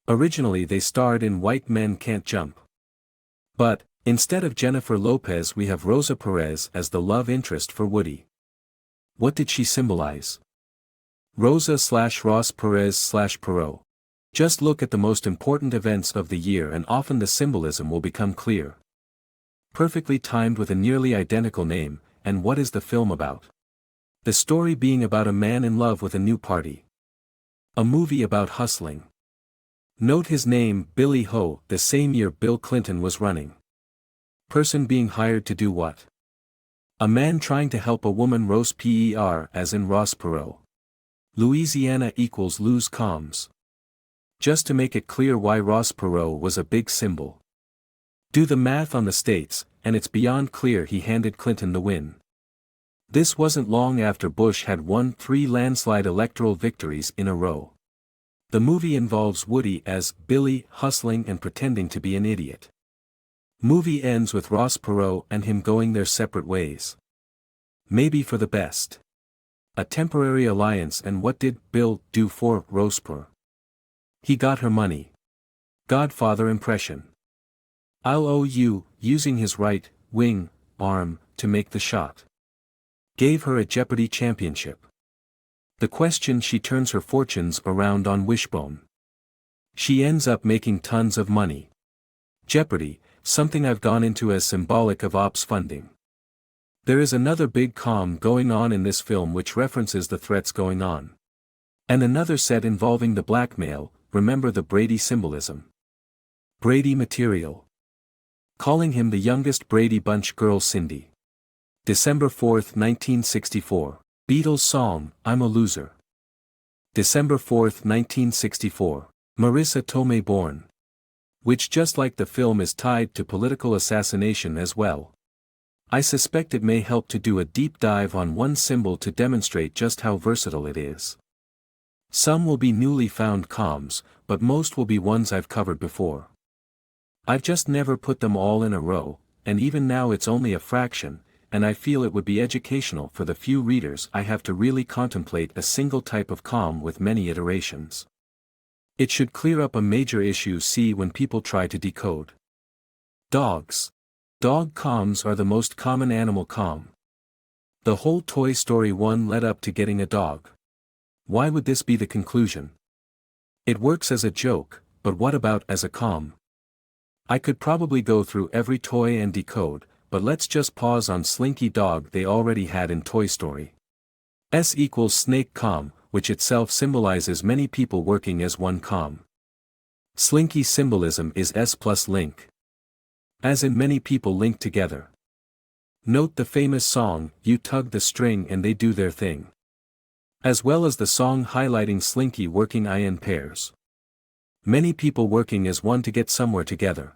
Speaker 1: Originally they starred in White Men Can't Jump. But, instead of Jennifer Lopez, we have Rosa Perez as the love interest for Woody. What did she symbolize? Rosa / Ross Perez / Perot. Just look at the most important events of the year and often the symbolism will become clear. Perfectly timed with a nearly identical name, and what is the film about? The story being about a man in love with a new party. A movie about hustling. Note his name, Billy Ho, the same year Bill Clinton was running. Person being hired to do what? A man trying to help a woman roast PER, as in Ross Perot. Louisiana equals lose comms. Just to make it clear why Ross Perot was a big symbol. Do the math on the states, and it's beyond clear he handed Clinton the win. This wasn't long after Bush had won 3 landslide electoral victories in a row. The movie involves Woody as Billy hustling and pretending to be an idiot. Movie ends with Ross Perot and him going their separate ways. Maybe for the best. A temporary alliance, and what did Bill do for Roseper? He got her money. Godfather impression. I'll owe you, using his right wing arm to make the shot. Gave her a Jeopardy championship. The question, she turns her fortunes around on Wishbone. She ends up making tons of money. Jeopardy, something I've gone into as symbolic of ops funding. There is another big comm going on in this film which references the threats going on. And another set involving the blackmail, remember the Brady symbolism. Brady material. Calling him the youngest Brady Bunch girl Cindy. December 4, 1964. Beatles song, I'm a Loser. December 4, 1964. Marissa Tomei born. Which, just like the film, is tied to political assassination as well. I suspect it may help to do a deep dive on one symbol to demonstrate just how versatile it is. Some will be newly found comms, but most will be ones I've covered before. I've just never put them all in a row, and even now it's only a fraction, and I feel it would be educational for the few readers I have to really contemplate a single type of calm with many iterations. It should clear up a major issue see when people try to decode. Dogs. Dog calms are the most common animal calm. The whole Toy Story 1 led up to getting a dog. Why would this be the conclusion? It works as a joke, but what about as a calm? I could probably go through every toy and decode, but let's just pause on Slinky Dog they already had in Toy Story. S equals snake calm, which itself symbolizes many people working as one calm. Slinky symbolism is S plus link. As in many people link together. Note the famous song, You Tug the String and They Do Their Thing. As well as the song highlighting Slinky working in pairs. Many people working as one to get somewhere together.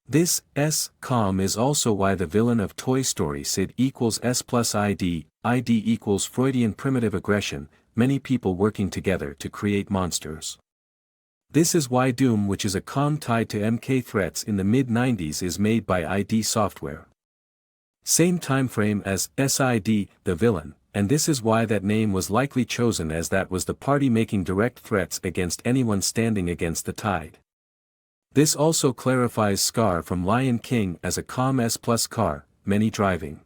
Speaker 1: This S calm is also why the villain of Toy Story Sid equals S plus ID equals Freudian primitive aggression, many people working together to create monsters. This is why Doom, which is a calm tied to MK threats in the mid-90s, is made by ID Software. Same time frame as SID, the villain, and this is why that name was likely chosen, as that was the party making direct threats against anyone standing against the tide. This also clarifies Scar from Lion King as a calm S plus car, many driving.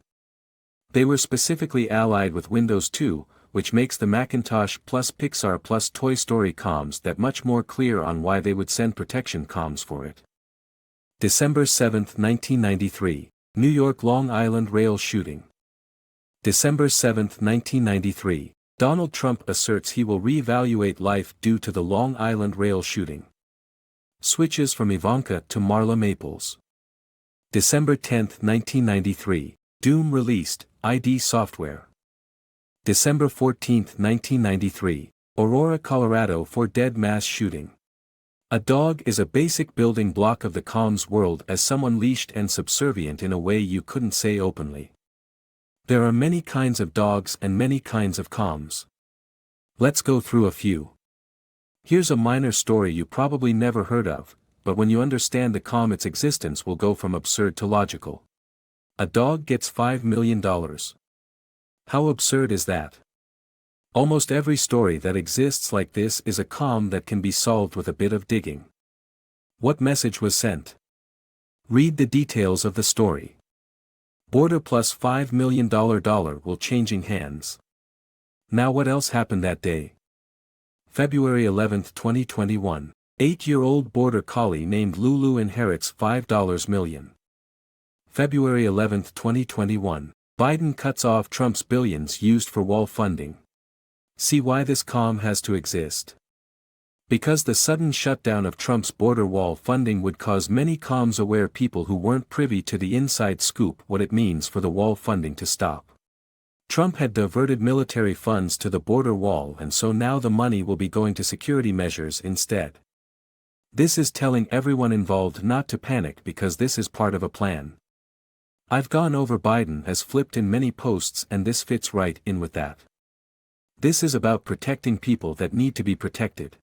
Speaker 1: They were specifically allied with Windows 2, which makes the Macintosh plus Pixar plus Toy Story comms that much more clear on why they would send protection comms for it. December 7, 1993. New York Long Island rail shooting. December 7, 1993. Donald Trump asserts he will re-evaluate life due to the Long Island rail shooting. Switches from Ivanka to Marla Maples. December 10, 1993. Doom released, ID Software. December 14, 1993. Aurora, Colorado for dead mass shooting. A dog is a basic building block of the comms world as someone leashed and subservient in a way you couldn't say openly. There are many kinds of dogs and many kinds of comms. Let's go through a few. Here's a minor story you probably never heard of, but when you understand the calm, its existence will go from absurd to logical. A dog gets $5 million. How absurd is that? Almost every story that exists like this is a calm that can be solved with a bit of digging. What message was sent? Read the details of the story. Border plus $5 million will changing hands. Now what else happened that day? February 11, 2021. 8-year-old border collie named Lulu inherits $5 million. February 11, 2021. Biden cuts off Trump's billions used for wall funding. See why this calm has to exist. Because the sudden shutdown of Trump's border wall funding would cause many comms-aware people who weren't privy to the inside scoop what it means for the wall funding to stop. Trump had diverted military funds to the border wall, and so now the money will be going to security measures instead. This is telling everyone involved not to panic because this is part of a plan. I've gone over Biden has flipped in many posts, and this fits right in with that. This is about protecting people that need to be protected.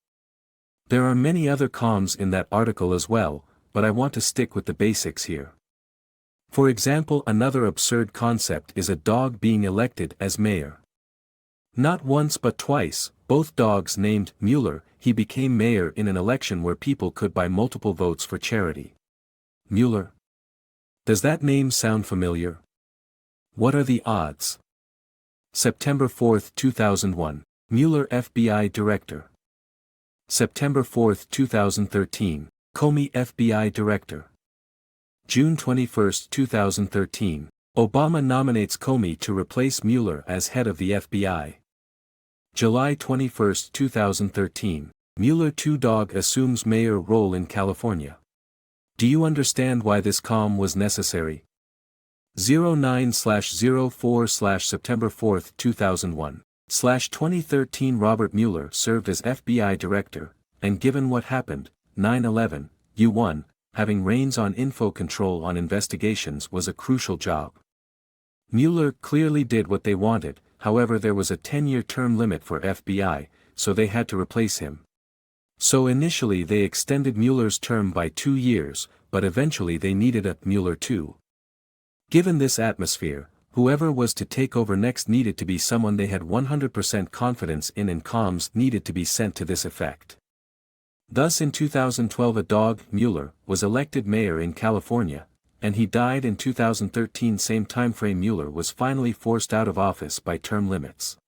Speaker 1: There are many other comms in that article as well, but I want to stick with the basics here. For example, another absurd concept is a dog being elected as mayor. Not once but twice, both dogs named Mueller, he became mayor in an election where people could buy multiple votes for charity. Mueller? Does that name sound familiar? What are the odds? September 4, 2001. Mueller FBI Director. September 4, 2013. Comey FBI Director. June 21, 2013. Obama nominates Comey to replace Mueller as head of the FBI. July 21, 2013. Mueller 2 dog assumes mayor role in California. Do you understand why this calm was necessary? 09/04/September 4, 2001/2013 Robert Mueller served as FBI Director, and given what happened, 9/11, U1, having reins on info control on investigations was a crucial job. Mueller clearly did what they wanted, however there was a 10-year term limit for FBI, so they had to replace him. So initially they extended Mueller's term by 2 years, but eventually they needed a Mueller 2. Given this atmosphere, Whoever was to take over next needed to be someone they had 100% confidence in, and comms needed to be sent to this effect. Thus in 2012 a dog, Mueller, was elected mayor in California, and he died in 2013. Same timeframe Mueller was finally forced out of office by term limits.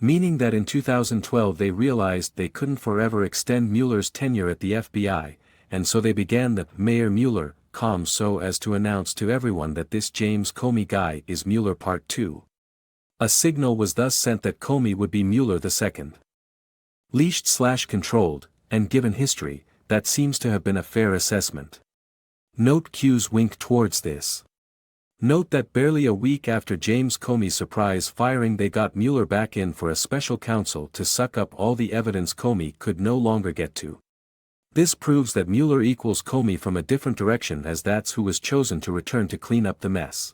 Speaker 1: Meaning that in 2012 they realized they couldn't forever extend Mueller's tenure at the FBI, and so they began the Mayor Mueller comms so as to announce to everyone that this James Comey guy is Mueller Part 2. A signal was thus sent that Comey would be Mueller II. Leashed/controlled, and given history, that seems to have been a fair assessment. Note Q's wink towards this. Note that barely a week after James Comey's surprise firing they got Mueller back in for a special counsel to suck up all the evidence Comey could no longer get to. This proves that Mueller equals Comey from a different direction, as that's who was chosen to return to clean up the mess.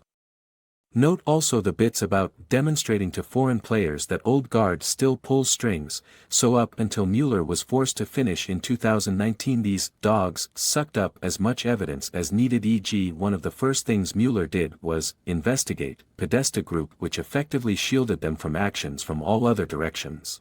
Speaker 1: Note also the bits about demonstrating to foreign players that old guard still pulls strings, so up until Mueller was forced to finish in 2019 these dogs sucked up as much evidence as needed, e.g. one of the first things Mueller did was investigate Podesta Group, which effectively shielded them from actions from all other directions.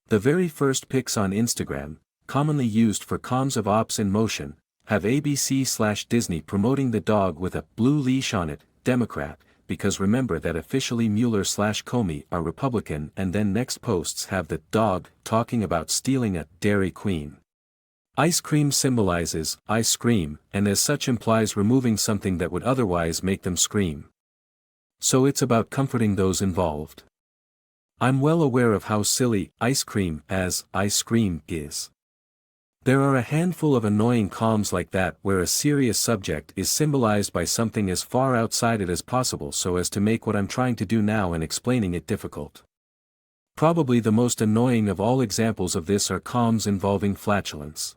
Speaker 1: The very first pics on Instagram, commonly used for comms of ops in motion, have ABC/Disney promoting the dog with a blue leash on it, Democrat, because remember that officially Mueller/Comey are Republican, and then next posts have the dog talking about stealing a Dairy Queen. Ice cream symbolizes ice cream, and as such implies removing something that would otherwise make them scream. So it's about comforting those involved. I'm well aware of how silly ice cream as ice cream is. There are a handful of annoying comms like that where a serious subject is symbolized by something as far outside it as possible so as to make what I'm trying to do now and explaining it difficult. Probably the most annoying of all examples of this are comms involving flatulence.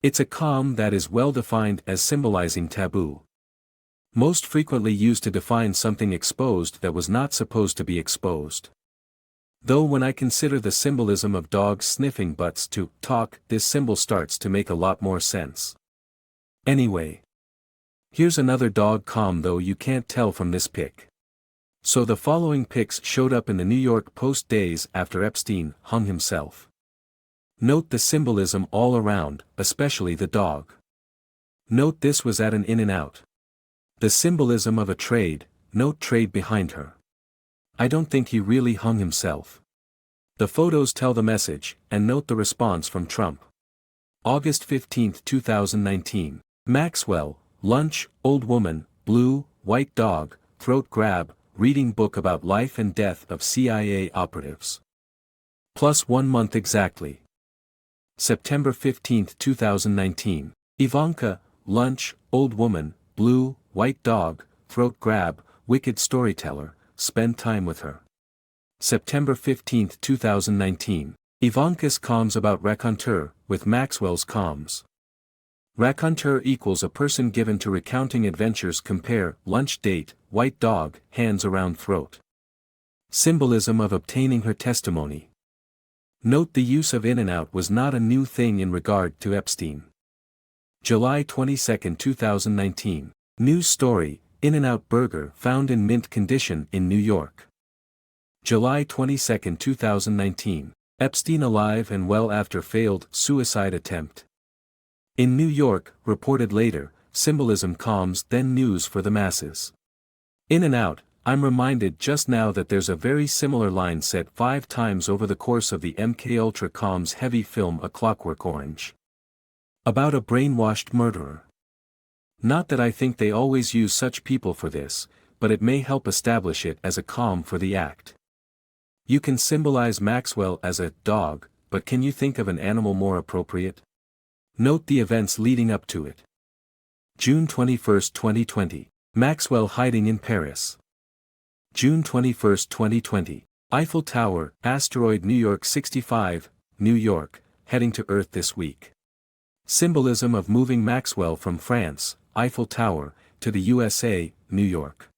Speaker 1: It's a comm that is well defined as symbolizing taboo. Most frequently used to define something exposed that was not supposed to be exposed. Though when I consider the symbolism of dogs sniffing butts to talk, this symbol starts to make a lot more sense. Anyway. Here's another dog comm, though you can't tell from this pic. So the following pics showed up in the New York Post days after Epstein hung himself. Note the symbolism all around, especially the dog. Note this was at an In-N-Out. The symbolism of a trade, note trade behind her. I don't think he really hung himself. The photos tell the message, and note the response from Trump. August 15, 2019. Maxwell, lunch, old woman, blue, white dog, throat grab, reading book about life and death of CIA operatives. Plus 1 month exactly. September 15, 2019. Ivanka, lunch, old woman, blue, white dog, throat grab, wicked storyteller. Spend time with her. September 15, 2019. Ivanka's comms about raconteur, with Maxwell's comms. Raconteur equals a person given to recounting adventures. Compare, lunch date, white dog, hands around throat. Symbolism of obtaining her testimony. Note the use of In-N-Out was not a new thing in regard to Epstein. July 22, 2019. News story. In-N-Out burger found in mint condition in New York. July 22, 2019. Epstein alive and well after failed suicide attempt. In New York, reported later, symbolism comms then news for the masses. In-N-Out, I'm reminded just now that there's a very similar line said 5 times over the course of the MKUltra comms heavy film A Clockwork Orange. About a brainwashed murderer. Not that I think they always use such people for this, but it may help establish it as a comm for the act. You can symbolize Maxwell as a dog, but can you think of an animal more appropriate? Note the events leading up to it. June 21, 2020. Maxwell hiding in Paris. June 21, 2020. Eiffel Tower, asteroid New York 65, New York, heading to Earth this week. Symbolism of moving Maxwell from France, Eiffel Tower, to the USA, New York.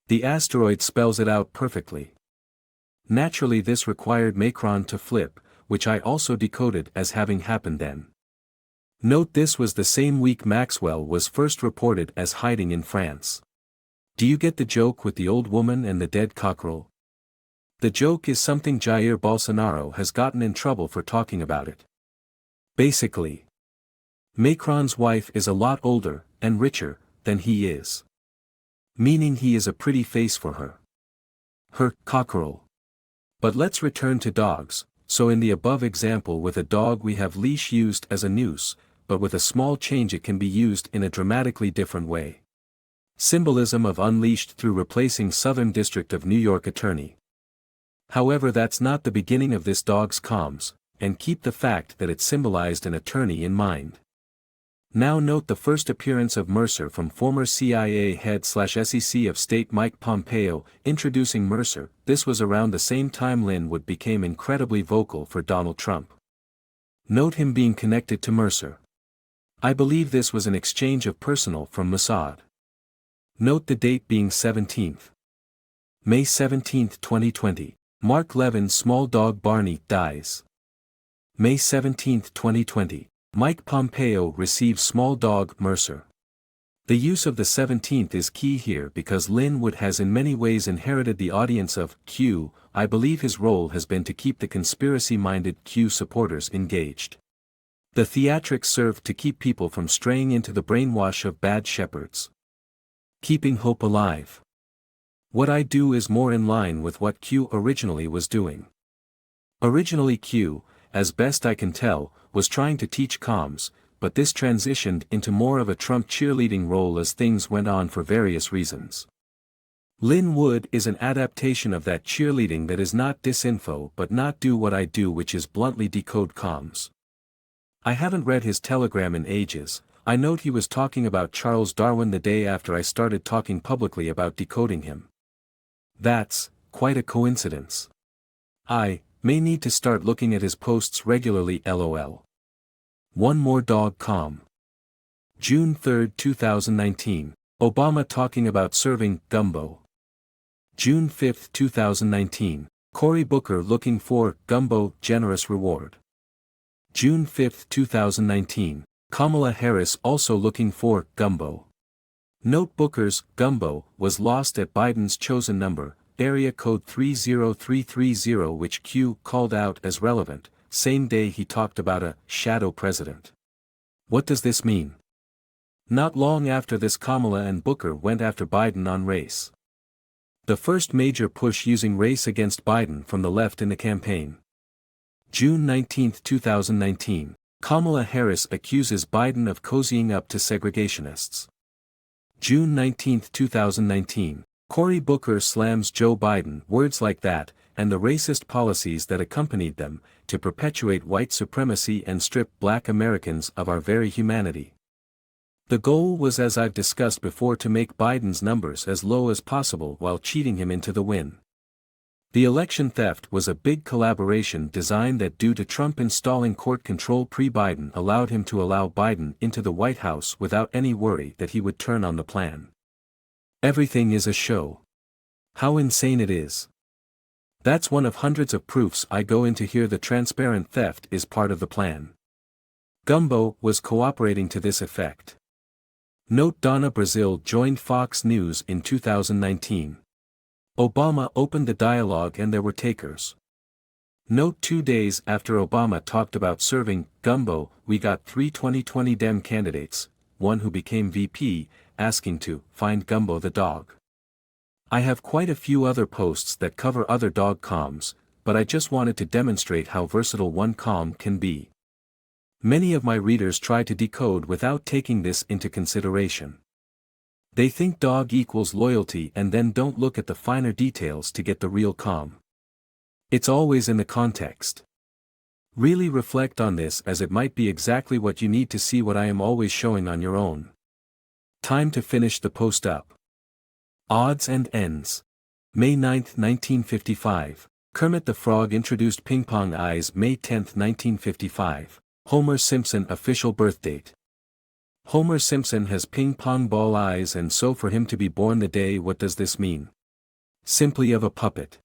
Speaker 1: The asteroid spells it out perfectly. Naturally this required Macron to flip, which I also decoded as having happened then. Note this was the same week Maxwell was first reported as hiding in France. Do you get the joke with the old woman and the dead cockerel? The joke is something Jair Bolsonaro has gotten in trouble for talking about it. Basically, Macron's wife is a lot older, and richer, than he is. Meaning he is a pretty face for her. Her cockerel. But let's return to dogs. So in the above example with a dog we have leash used as a noose, but with a small change it can be used in a dramatically different way. Symbolism of unleashed through replacing Southern District of New York Attorney. However, that's not the beginning of this dog's comms, and keep the fact that it symbolized an attorney in mind. Now note the first appearance of Mercer from former CIA head/SEC of State Mike Pompeo, introducing Mercer. This was around the same time Linwood became incredibly vocal for Donald Trump. Note him being connected to Mercer. I believe this was an exchange of personnel from Mossad. Note the date being 17th. May 17, 2020. Mark Levin's small dog Barney dies. May 17, 2020. Mike Pompeo receives small dog Mercer. The use of the 17th is key here because Linwood has in many ways inherited the audience of Q. I believe his role has been to keep the conspiracy-minded Q supporters engaged. The theatrics served to keep people from straying into the brainwash of bad shepherds. Keeping hope alive. What I do is more in line with what Q originally was doing. Originally Q, as best I can tell, was trying to teach comms, but this transitioned into more of a Trump cheerleading role as things went on for various reasons. Linwood is an adaptation of that cheerleading that is not disinfo but not do what I do, which is bluntly decode comms. I haven't read his telegram in ages. I note he was talking about Charles Darwin the day after I started talking publicly about decoding him. That's quite a coincidence. I may need to start looking at his posts regularly. LOL. One more dog comm. June 3, 2019. Obama talking about serving gumbo. June 5, 2019. Cory Booker looking for gumbo generous reward. June 5, 2019. Kamala Harris also looking for gumbo. Note Booker's gumbo was lost at Biden's chosen number, area code 30330, which Q called out as relevant, same day he talked about a shadow president. What does this mean? Not long after this, Kamala and Booker went after Biden on race. The first major push using race against Biden from the left in the campaign. June 19, 2019. Kamala Harris accuses Biden of cozying up to segregationists. June 19, 2019. Cory Booker slams Joe Biden, words like that, and the racist policies that accompanied them, to perpetuate white supremacy and strip black Americans of our very humanity. The goal was, as I've discussed before, to make Biden's numbers as low as possible while cheating him into the win. The election theft was a big collaboration design that, due to Trump installing court control pre-Biden, allowed him to allow Biden into the White House without any worry that he would turn on the plan. Everything is a show. How insane it is. That's one of hundreds of proofs I go into here. The transparent theft is part of the plan. Gumbo was cooperating to this effect. Note Donna Brazile joined Fox News in 2019. Obama opened the dialogue and there were takers. Note 2 days after Obama talked about serving gumbo, we got 3 2020 Dem candidates, one who became VP, asking to find Gumbo the dog. I have quite a few other posts that cover other dog comms, but I just wanted to demonstrate how versatile one comm can be. Many of my readers try to decode without taking this into consideration. They think dog equals loyalty and then don't look at the finer details to get the real comm. It's always in the context. Really reflect on this, as it might be exactly what you need to see what I am always showing on your own. Time to finish the post up. Odds and ends. May 9, 1955. Kermit the Frog introduced ping pong eyes. May 10, 1955. Homer Simpson official birth date. Homer Simpson has ping pong ball eyes, and so for him to be born the day, what does this mean? Simply of a puppet.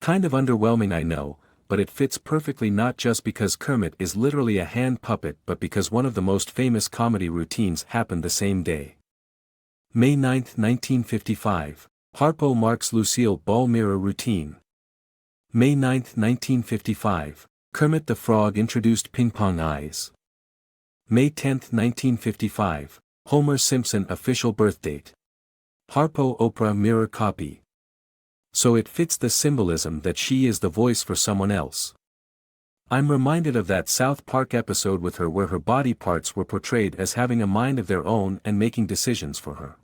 Speaker 1: Kind of underwhelming, I know, but it fits perfectly, not just because Kermit is literally a hand puppet but because one of the most famous comedy routines happened the same day. May 9, 1955. Harpo marks Lucille Ball mirror routine. May 9, 1955. Kermit the Frog introduced ping-pong eyes. May 10, 1955. Homer Simpson official birthdate. Harpo Oprah mirror copy. So it fits the symbolism that she is the voice for someone else. I'm reminded of that South Park episode with her where her body parts were portrayed as having a mind of their own and making decisions for her.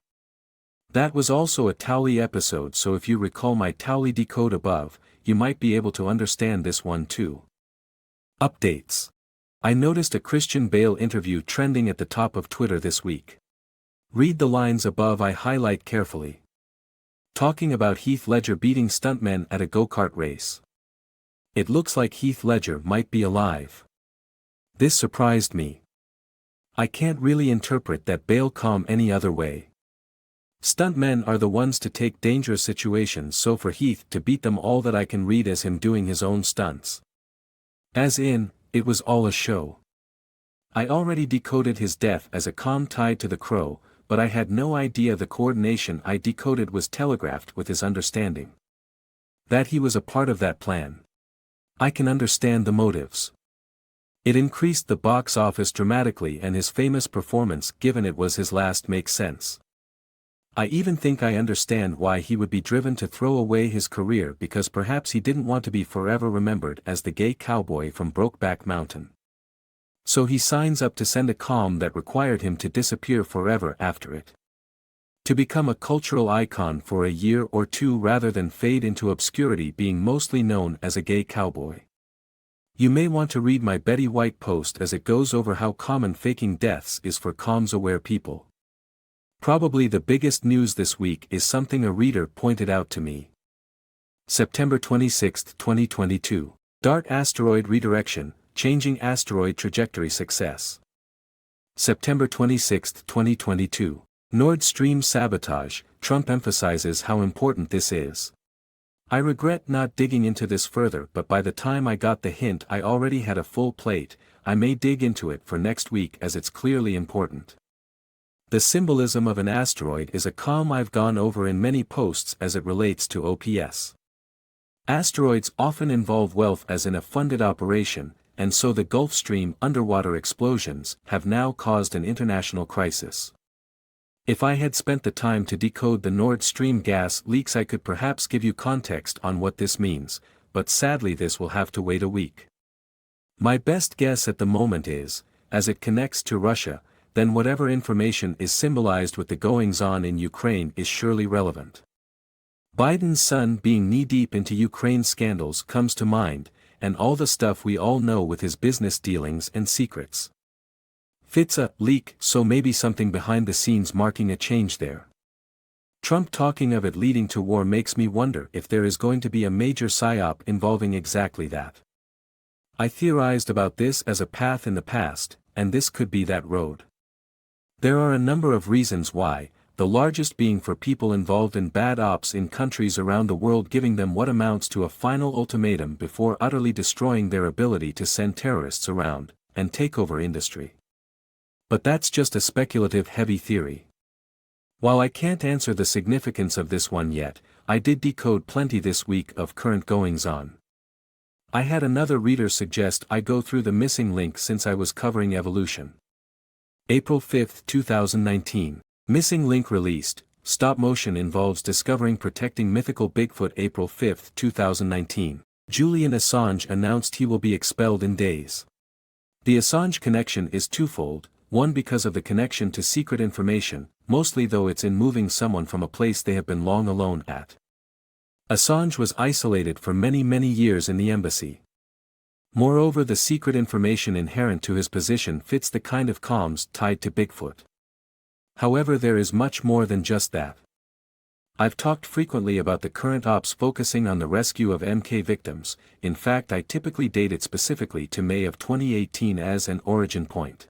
Speaker 1: That was also a Towley episode, so if you recall my Towley decode above, you might be able to understand this one too. Updates. I noticed a Christian Bale interview trending at the top of Twitter this week. Read the lines above I highlight carefully. Talking about Heath Ledger beating stuntmen at a go-kart race. It looks like Heath Ledger might be alive. This surprised me. I can't really interpret that Bale calm any other way. Stuntmen are the ones to take dangerous situations, so for Heath to beat them, all that I can read as him doing his own stunts. As in, it was all a show. I already decoded his death as a calm tied to the crow, but I had no idea the coordination I decoded was telegraphed with his understanding. That he was a part of that plan. I can understand the motives. It increased the box office dramatically, and his famous performance, given it was his last, makes sense. I even think I understand why he would be driven to throw away his career, because perhaps he didn't want to be forever remembered as the gay cowboy from Brokeback Mountain. So he signs up to send a calm that required him to disappear forever after it. To become a cultural icon for a year or two rather than fade into obscurity, being mostly known as a gay cowboy. You may want to read my Betty White post as it goes over how common faking deaths is for comms-aware people. Probably the biggest news this week is something a reader pointed out to me. September 26, 2022. DART asteroid redirection, changing asteroid trajectory success. September 26, 2022. Nord Stream sabotage, Trump emphasizes how important this is. I regret not digging into this further, but by the time I got the hint I already had a full plate. I may dig into it for next week as it's clearly important. The symbolism of an asteroid is a calm I've gone over in many posts as it relates to OPS. Asteroids often involve wealth as in a funded operation, and so the Gulf Stream underwater explosions have now caused an international crisis. If I had spent the time to decode the Nord Stream gas leaks, I could perhaps give you context on what this means, but sadly this will have to wait a week. My best guess at the moment is, as it connects to Russia, then whatever information is symbolized with the goings-on in Ukraine is surely relevant. Biden's son being knee-deep into Ukraine scandals comes to mind, and all the stuff we all know with his business dealings and secrets. Fits a leak, so maybe something behind the scenes marking a change there. Trump talking of it leading to war makes me wonder if there is going to be a major psyop involving exactly that. I theorized about this as a path in the past, and this could be that road. There are a number of reasons why, the largest being for people involved in bad ops in countries around the world giving them what amounts to a final ultimatum before utterly destroying their ability to send terrorists around and take over industry. But that's just a speculative heavy theory. While I can't answer the significance of this one yet, I did decode plenty this week of current goings-on. I had another reader suggest I go through the missing link since I was covering evolution. April 5, 2019. Missing link released, stop motion involves discovering protecting mythical Bigfoot. April 5, 2019. Julian Assange announced he will be expelled in days. The Assange connection is twofold, one because of the connection to secret information, mostly though it's in moving someone from a place they have been long alone at. Assange was isolated for many years in the embassy. Moreover, the secret information inherent to his position fits the kind of comms tied to Bigfoot. However, there is much more than just that. I've talked frequently about the current ops focusing on the rescue of MK victims. In fact, I typically date it specifically to May of 2018 as an origin point.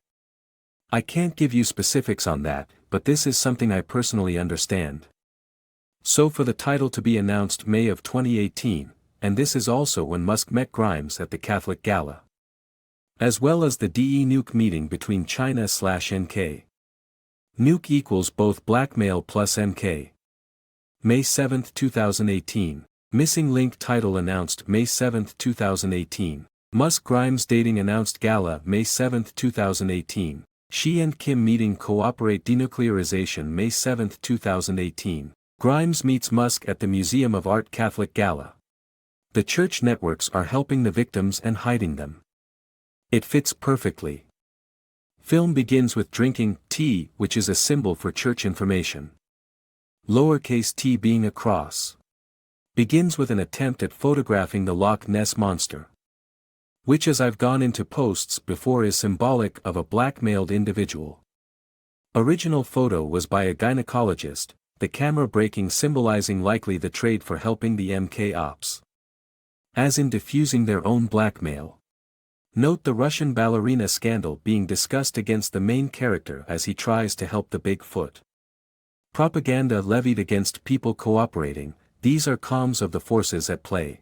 Speaker 1: I can't give you specifics on that, but this is something I personally understand. So for the title to be announced May of 2018, and this is also when Musk met Grimes at the Catholic Gala. As well as the DE nuke meeting between China/NK. Nuke equals both blackmail plus MK. May 7, 2018. Missing link title announced May 7, 2018. Musk Grimes dating announced gala May 7, 2018. Xi and Kim meeting cooperate denuclearization May 7, 2018. Grimes meets Musk at the Museum of Art Catholic Gala. The church networks are helping the victims and hiding them. It fits perfectly. Film begins with drinking tea, which is a symbol for church information. Lowercase t being a cross. Begins with an attempt at photographing the Loch Ness Monster. Which, as I've gone into posts before, is symbolic of a blackmailed individual. Original photo was by a gynecologist, the camera breaking symbolizing likely the trade for helping the MK ops. As in diffusing their own blackmail. Note the Russian ballerina scandal being discussed against the main character as he tries to help the Bigfoot. Propaganda levied against people cooperating, these are comms of the forces at play.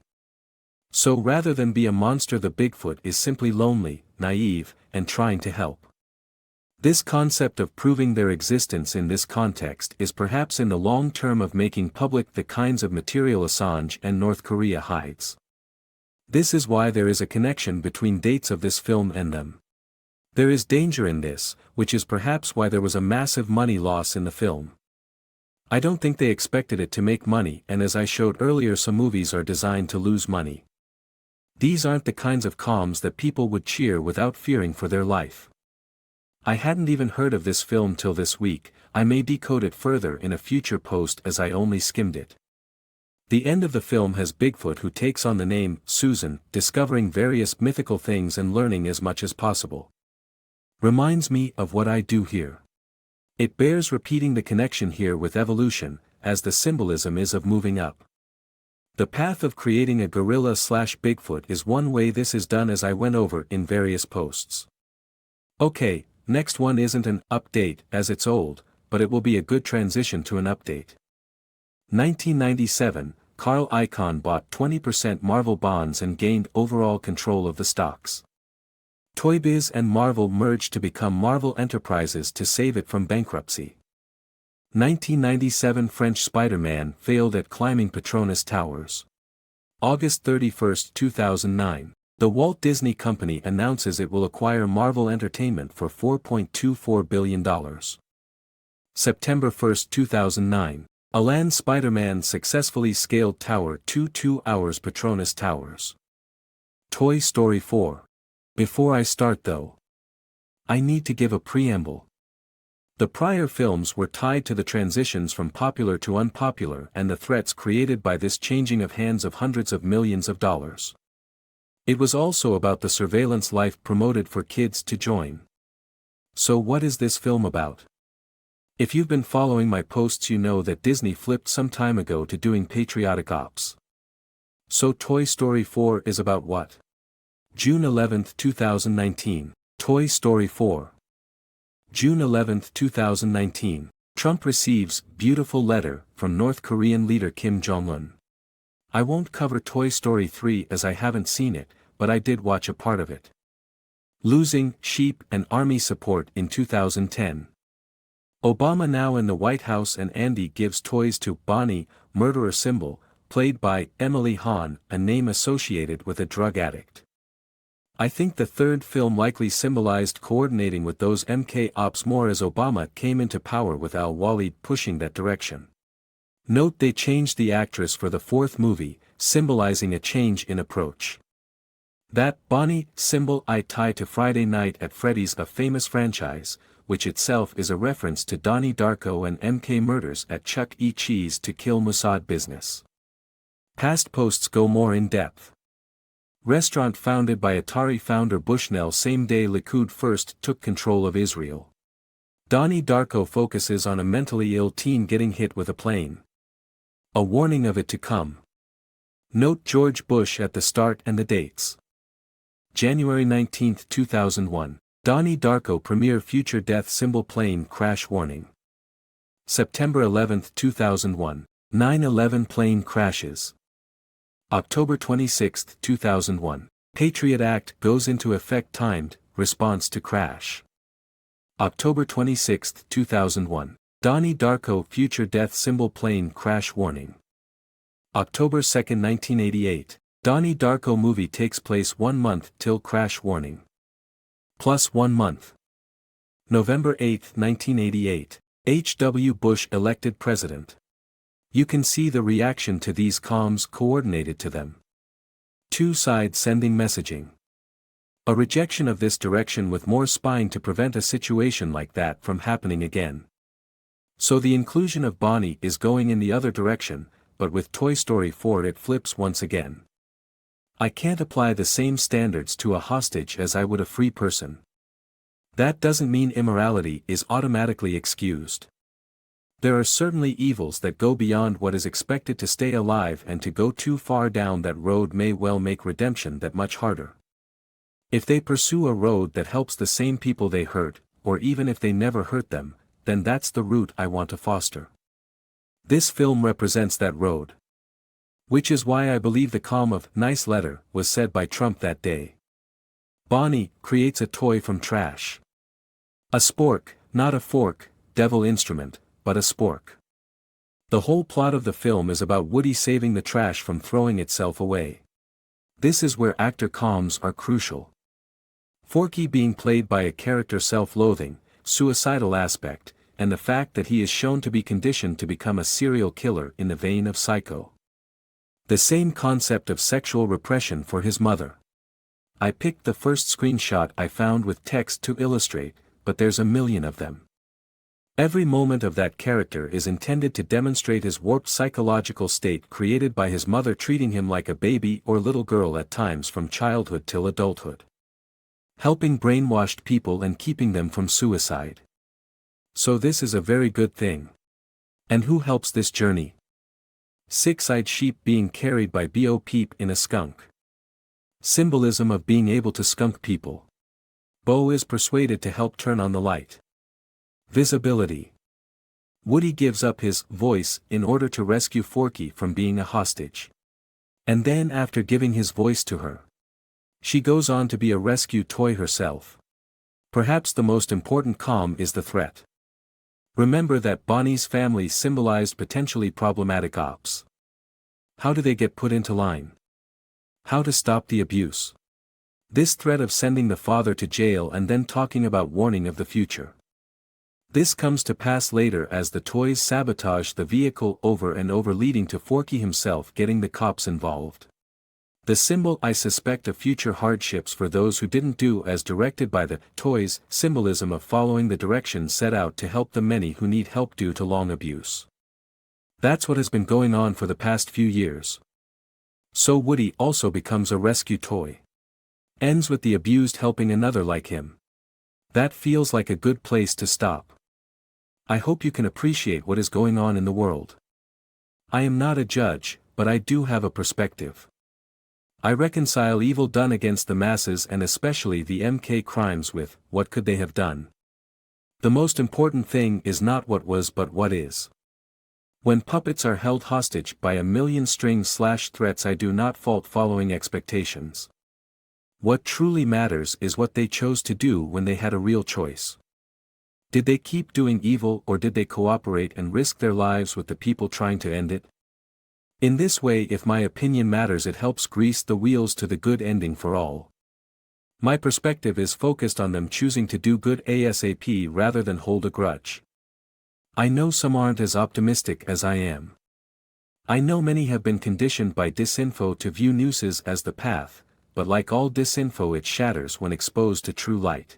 Speaker 1: So rather than be a monster, the Bigfoot is simply lonely, naive, and trying to help. This concept of proving their existence in this context is perhaps in the long term of making public the kinds of material Assange and North Korea hides. This is why there is a connection between dates of this film and them. There is danger in this, which is perhaps why there was a massive money loss in the film. I don't think they expected it to make money, and as I showed earlier, some movies are designed to lose money. These aren't the kinds of comms that people would cheer without fearing for their life. I hadn't even heard of this film till this week. I may decode it further in a future post as I only skimmed it. The end of the film has Bigfoot, who takes on the name Susan, discovering various mythical things and learning as much as possible. Reminds me of What I Do Here. It bears repeating the connection here with evolution, as the symbolism is of moving up. The path of creating a gorilla/Bigfoot is one way this is done, as I went over in various posts. Okay, next one isn't an update as it's old, but it will be a good transition to an update. 1997, Carl Icahn bought 20% Marvel bonds and gained overall control of the stocks. Toy Biz and Marvel merged to become Marvel Enterprises to save it from bankruptcy. 1997, French Spider-Man failed at climbing Petronas Towers. August 31, 2009, the Walt Disney Company announces it will acquire Marvel Entertainment for $4.24 billion. September 1, 2009, Alan Spider-Man successfully scaled Tower 2 hours Petronas Towers. Toy Story 4. Before I start though, I need to give a preamble. The prior films were tied to the transitions from popular to unpopular and the threats created by this changing of hands of hundreds of millions of dollars. It was also about the surveillance life promoted for kids to join. So what is this film about? If you've been following my posts, you know that Disney flipped some time ago to doing patriotic ops. So Toy Story 4 is about what? June 11, 2019, Toy Story 4. June 11, 2019, Trump receives beautiful letter from North Korean leader Kim Jong-un. I won't cover Toy Story 3 as I haven't seen it, but I did watch a part of it. Losing sheep and army support in 2010. Obama now in the White House and Andy gives toys to Bonnie, murderer symbol, played by Emily Hahn, a name associated with a drug addict. I think the third film likely symbolized coordinating with those MK ops more as Obama came into power with al-Walid pushing that direction. Note they changed the actress for the fourth movie, symbolizing a change in approach. That Bonnie symbol I tie to Friday Night at Freddy's, a famous franchise, which itself is a reference to Donnie Darko and MK murders at Chuck E. Cheese to kill Mossad business. Past posts go more in depth. Restaurant founded by Atari founder Bushnell same day Likud first took control of Israel. Donnie Darko focuses on a mentally ill teen getting hit with a plane. A warning of it to come. Note George Bush at the start and the dates. January 19, 2001, Donnie Darko premiere future death symbol plane crash warning. September 11, 2001, 9/11 plane crashes. October 26, 2001, Patriot Act goes into effect timed, response to crash. October 26, 2001. Donnie Darko Future Death Symbol Plane Crash Warning. October 2, 1988. Donnie Darko movie takes place 1 month till crash warning. Plus 1 month. November 8, 1988. H.W. Bush elected president. You can see the reaction to these comms coordinated to them. Two sides sending messaging. A rejection of this direction with more spying to prevent a situation like that from happening again. So the inclusion of Bonnie is going in the other direction, but with Toy Story 4 it flips once again. I can't apply the same standards to a hostage as I would a free person. That doesn't mean immorality is automatically excused. There are certainly evils that go beyond what is expected to stay alive, and to go too far down that road may well make redemption that much harder. If they pursue a road that helps the same people they hurt, or even if they never hurt them, then that's the route I want to foster. This film represents that road. Which is why I believe the calm of "nice letter" was said by Trump that day. Bonnie creates a toy from trash. A spork, not a fork, devil instrument, but a spork. The whole plot of the film is about Woody saving the trash from throwing itself away. This is where actor comms are crucial. Forky being played by a character self-loathing, suicidal aspect, and the fact that he is shown to be conditioned to become a serial killer in the vein of Psycho. The same concept of sexual repression for his mother. I picked the first screenshot I found with text to illustrate, but there's a million of them. Every moment of that character is intended to demonstrate his warped psychological state created by his mother treating him like a baby or little girl at times from childhood till adulthood. Helping brainwashed people and keeping them from suicide. So this is a very good thing. And who helps this journey? Six-eyed sheep being carried by Bo Peep in a skunk. Symbolism of being able to skunk people. Bo is persuaded to help turn on the light. Visibility. Woody gives up his voice in order to rescue Forky from being a hostage. And then after giving his voice to her, she goes on to be a rescue toy herself. Perhaps the most important comm is the threat. Remember that Bonnie's family symbolized potentially problematic ops. How do they get put into line? How to stop the abuse? This threat of sending the father to jail and then talking about warning of the future. This comes to pass later as the toys sabotage the vehicle over and over, leading to Forky himself getting the cops involved. The symbol, I suspect, of future hardships for those who didn't do as directed by the toys, symbolism of following the directions set out to help the many who need help due to long abuse. That's what has been going on for the past few years. So Woody also becomes a rescue toy. Ends with the abused helping another like him. That feels like a good place to stop. I hope you can appreciate what is going on in the world. I am not a judge, but I do have a perspective. I reconcile evil done against the masses and especially the MK crimes with, what could they have done? The most important thing is not what was but what is. When puppets are held hostage by a million strings/threats, I do not fault following expectations. What truly matters is what they chose to do when they had a real choice. Did they keep doing evil, or did they cooperate and risk their lives with the people trying to end it? In this way, if my opinion matters, it helps grease the wheels to the good ending for all. My perspective is focused on them choosing to do good ASAP rather than hold a grudge. I know some aren't as optimistic as I am. I know many have been conditioned by disinfo to view nooses as the path, but like all disinfo, it shatters when exposed to true light.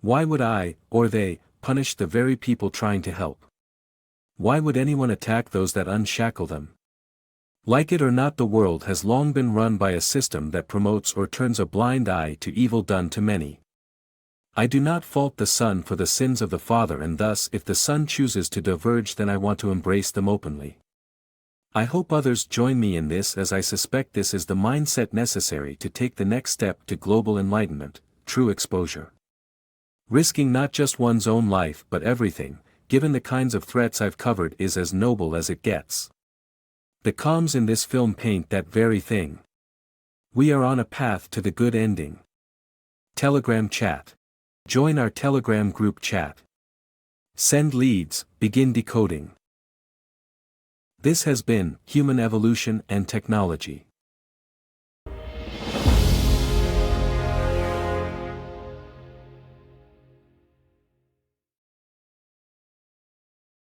Speaker 1: Why would I, or they, punish the very people trying to help? Why would anyone attack those that unshackle them? Like it or not, the world has long been run by a system that promotes or turns a blind eye to evil done to many. I do not fault the son for the sins of the father, and thus if the son chooses to diverge, then I want to embrace them openly. I hope others join me in this, as I suspect this is the mindset necessary to take the next step to global enlightenment, true exposure. Risking not just one's own life but everything, given the kinds of threats I've covered, is as noble as it gets. The comms in this film paint that very thing. We are on a path to the good ending. Telegram chat. Join our Telegram group chat. Send leads, begin decoding. This has been Human Evolution and Technology.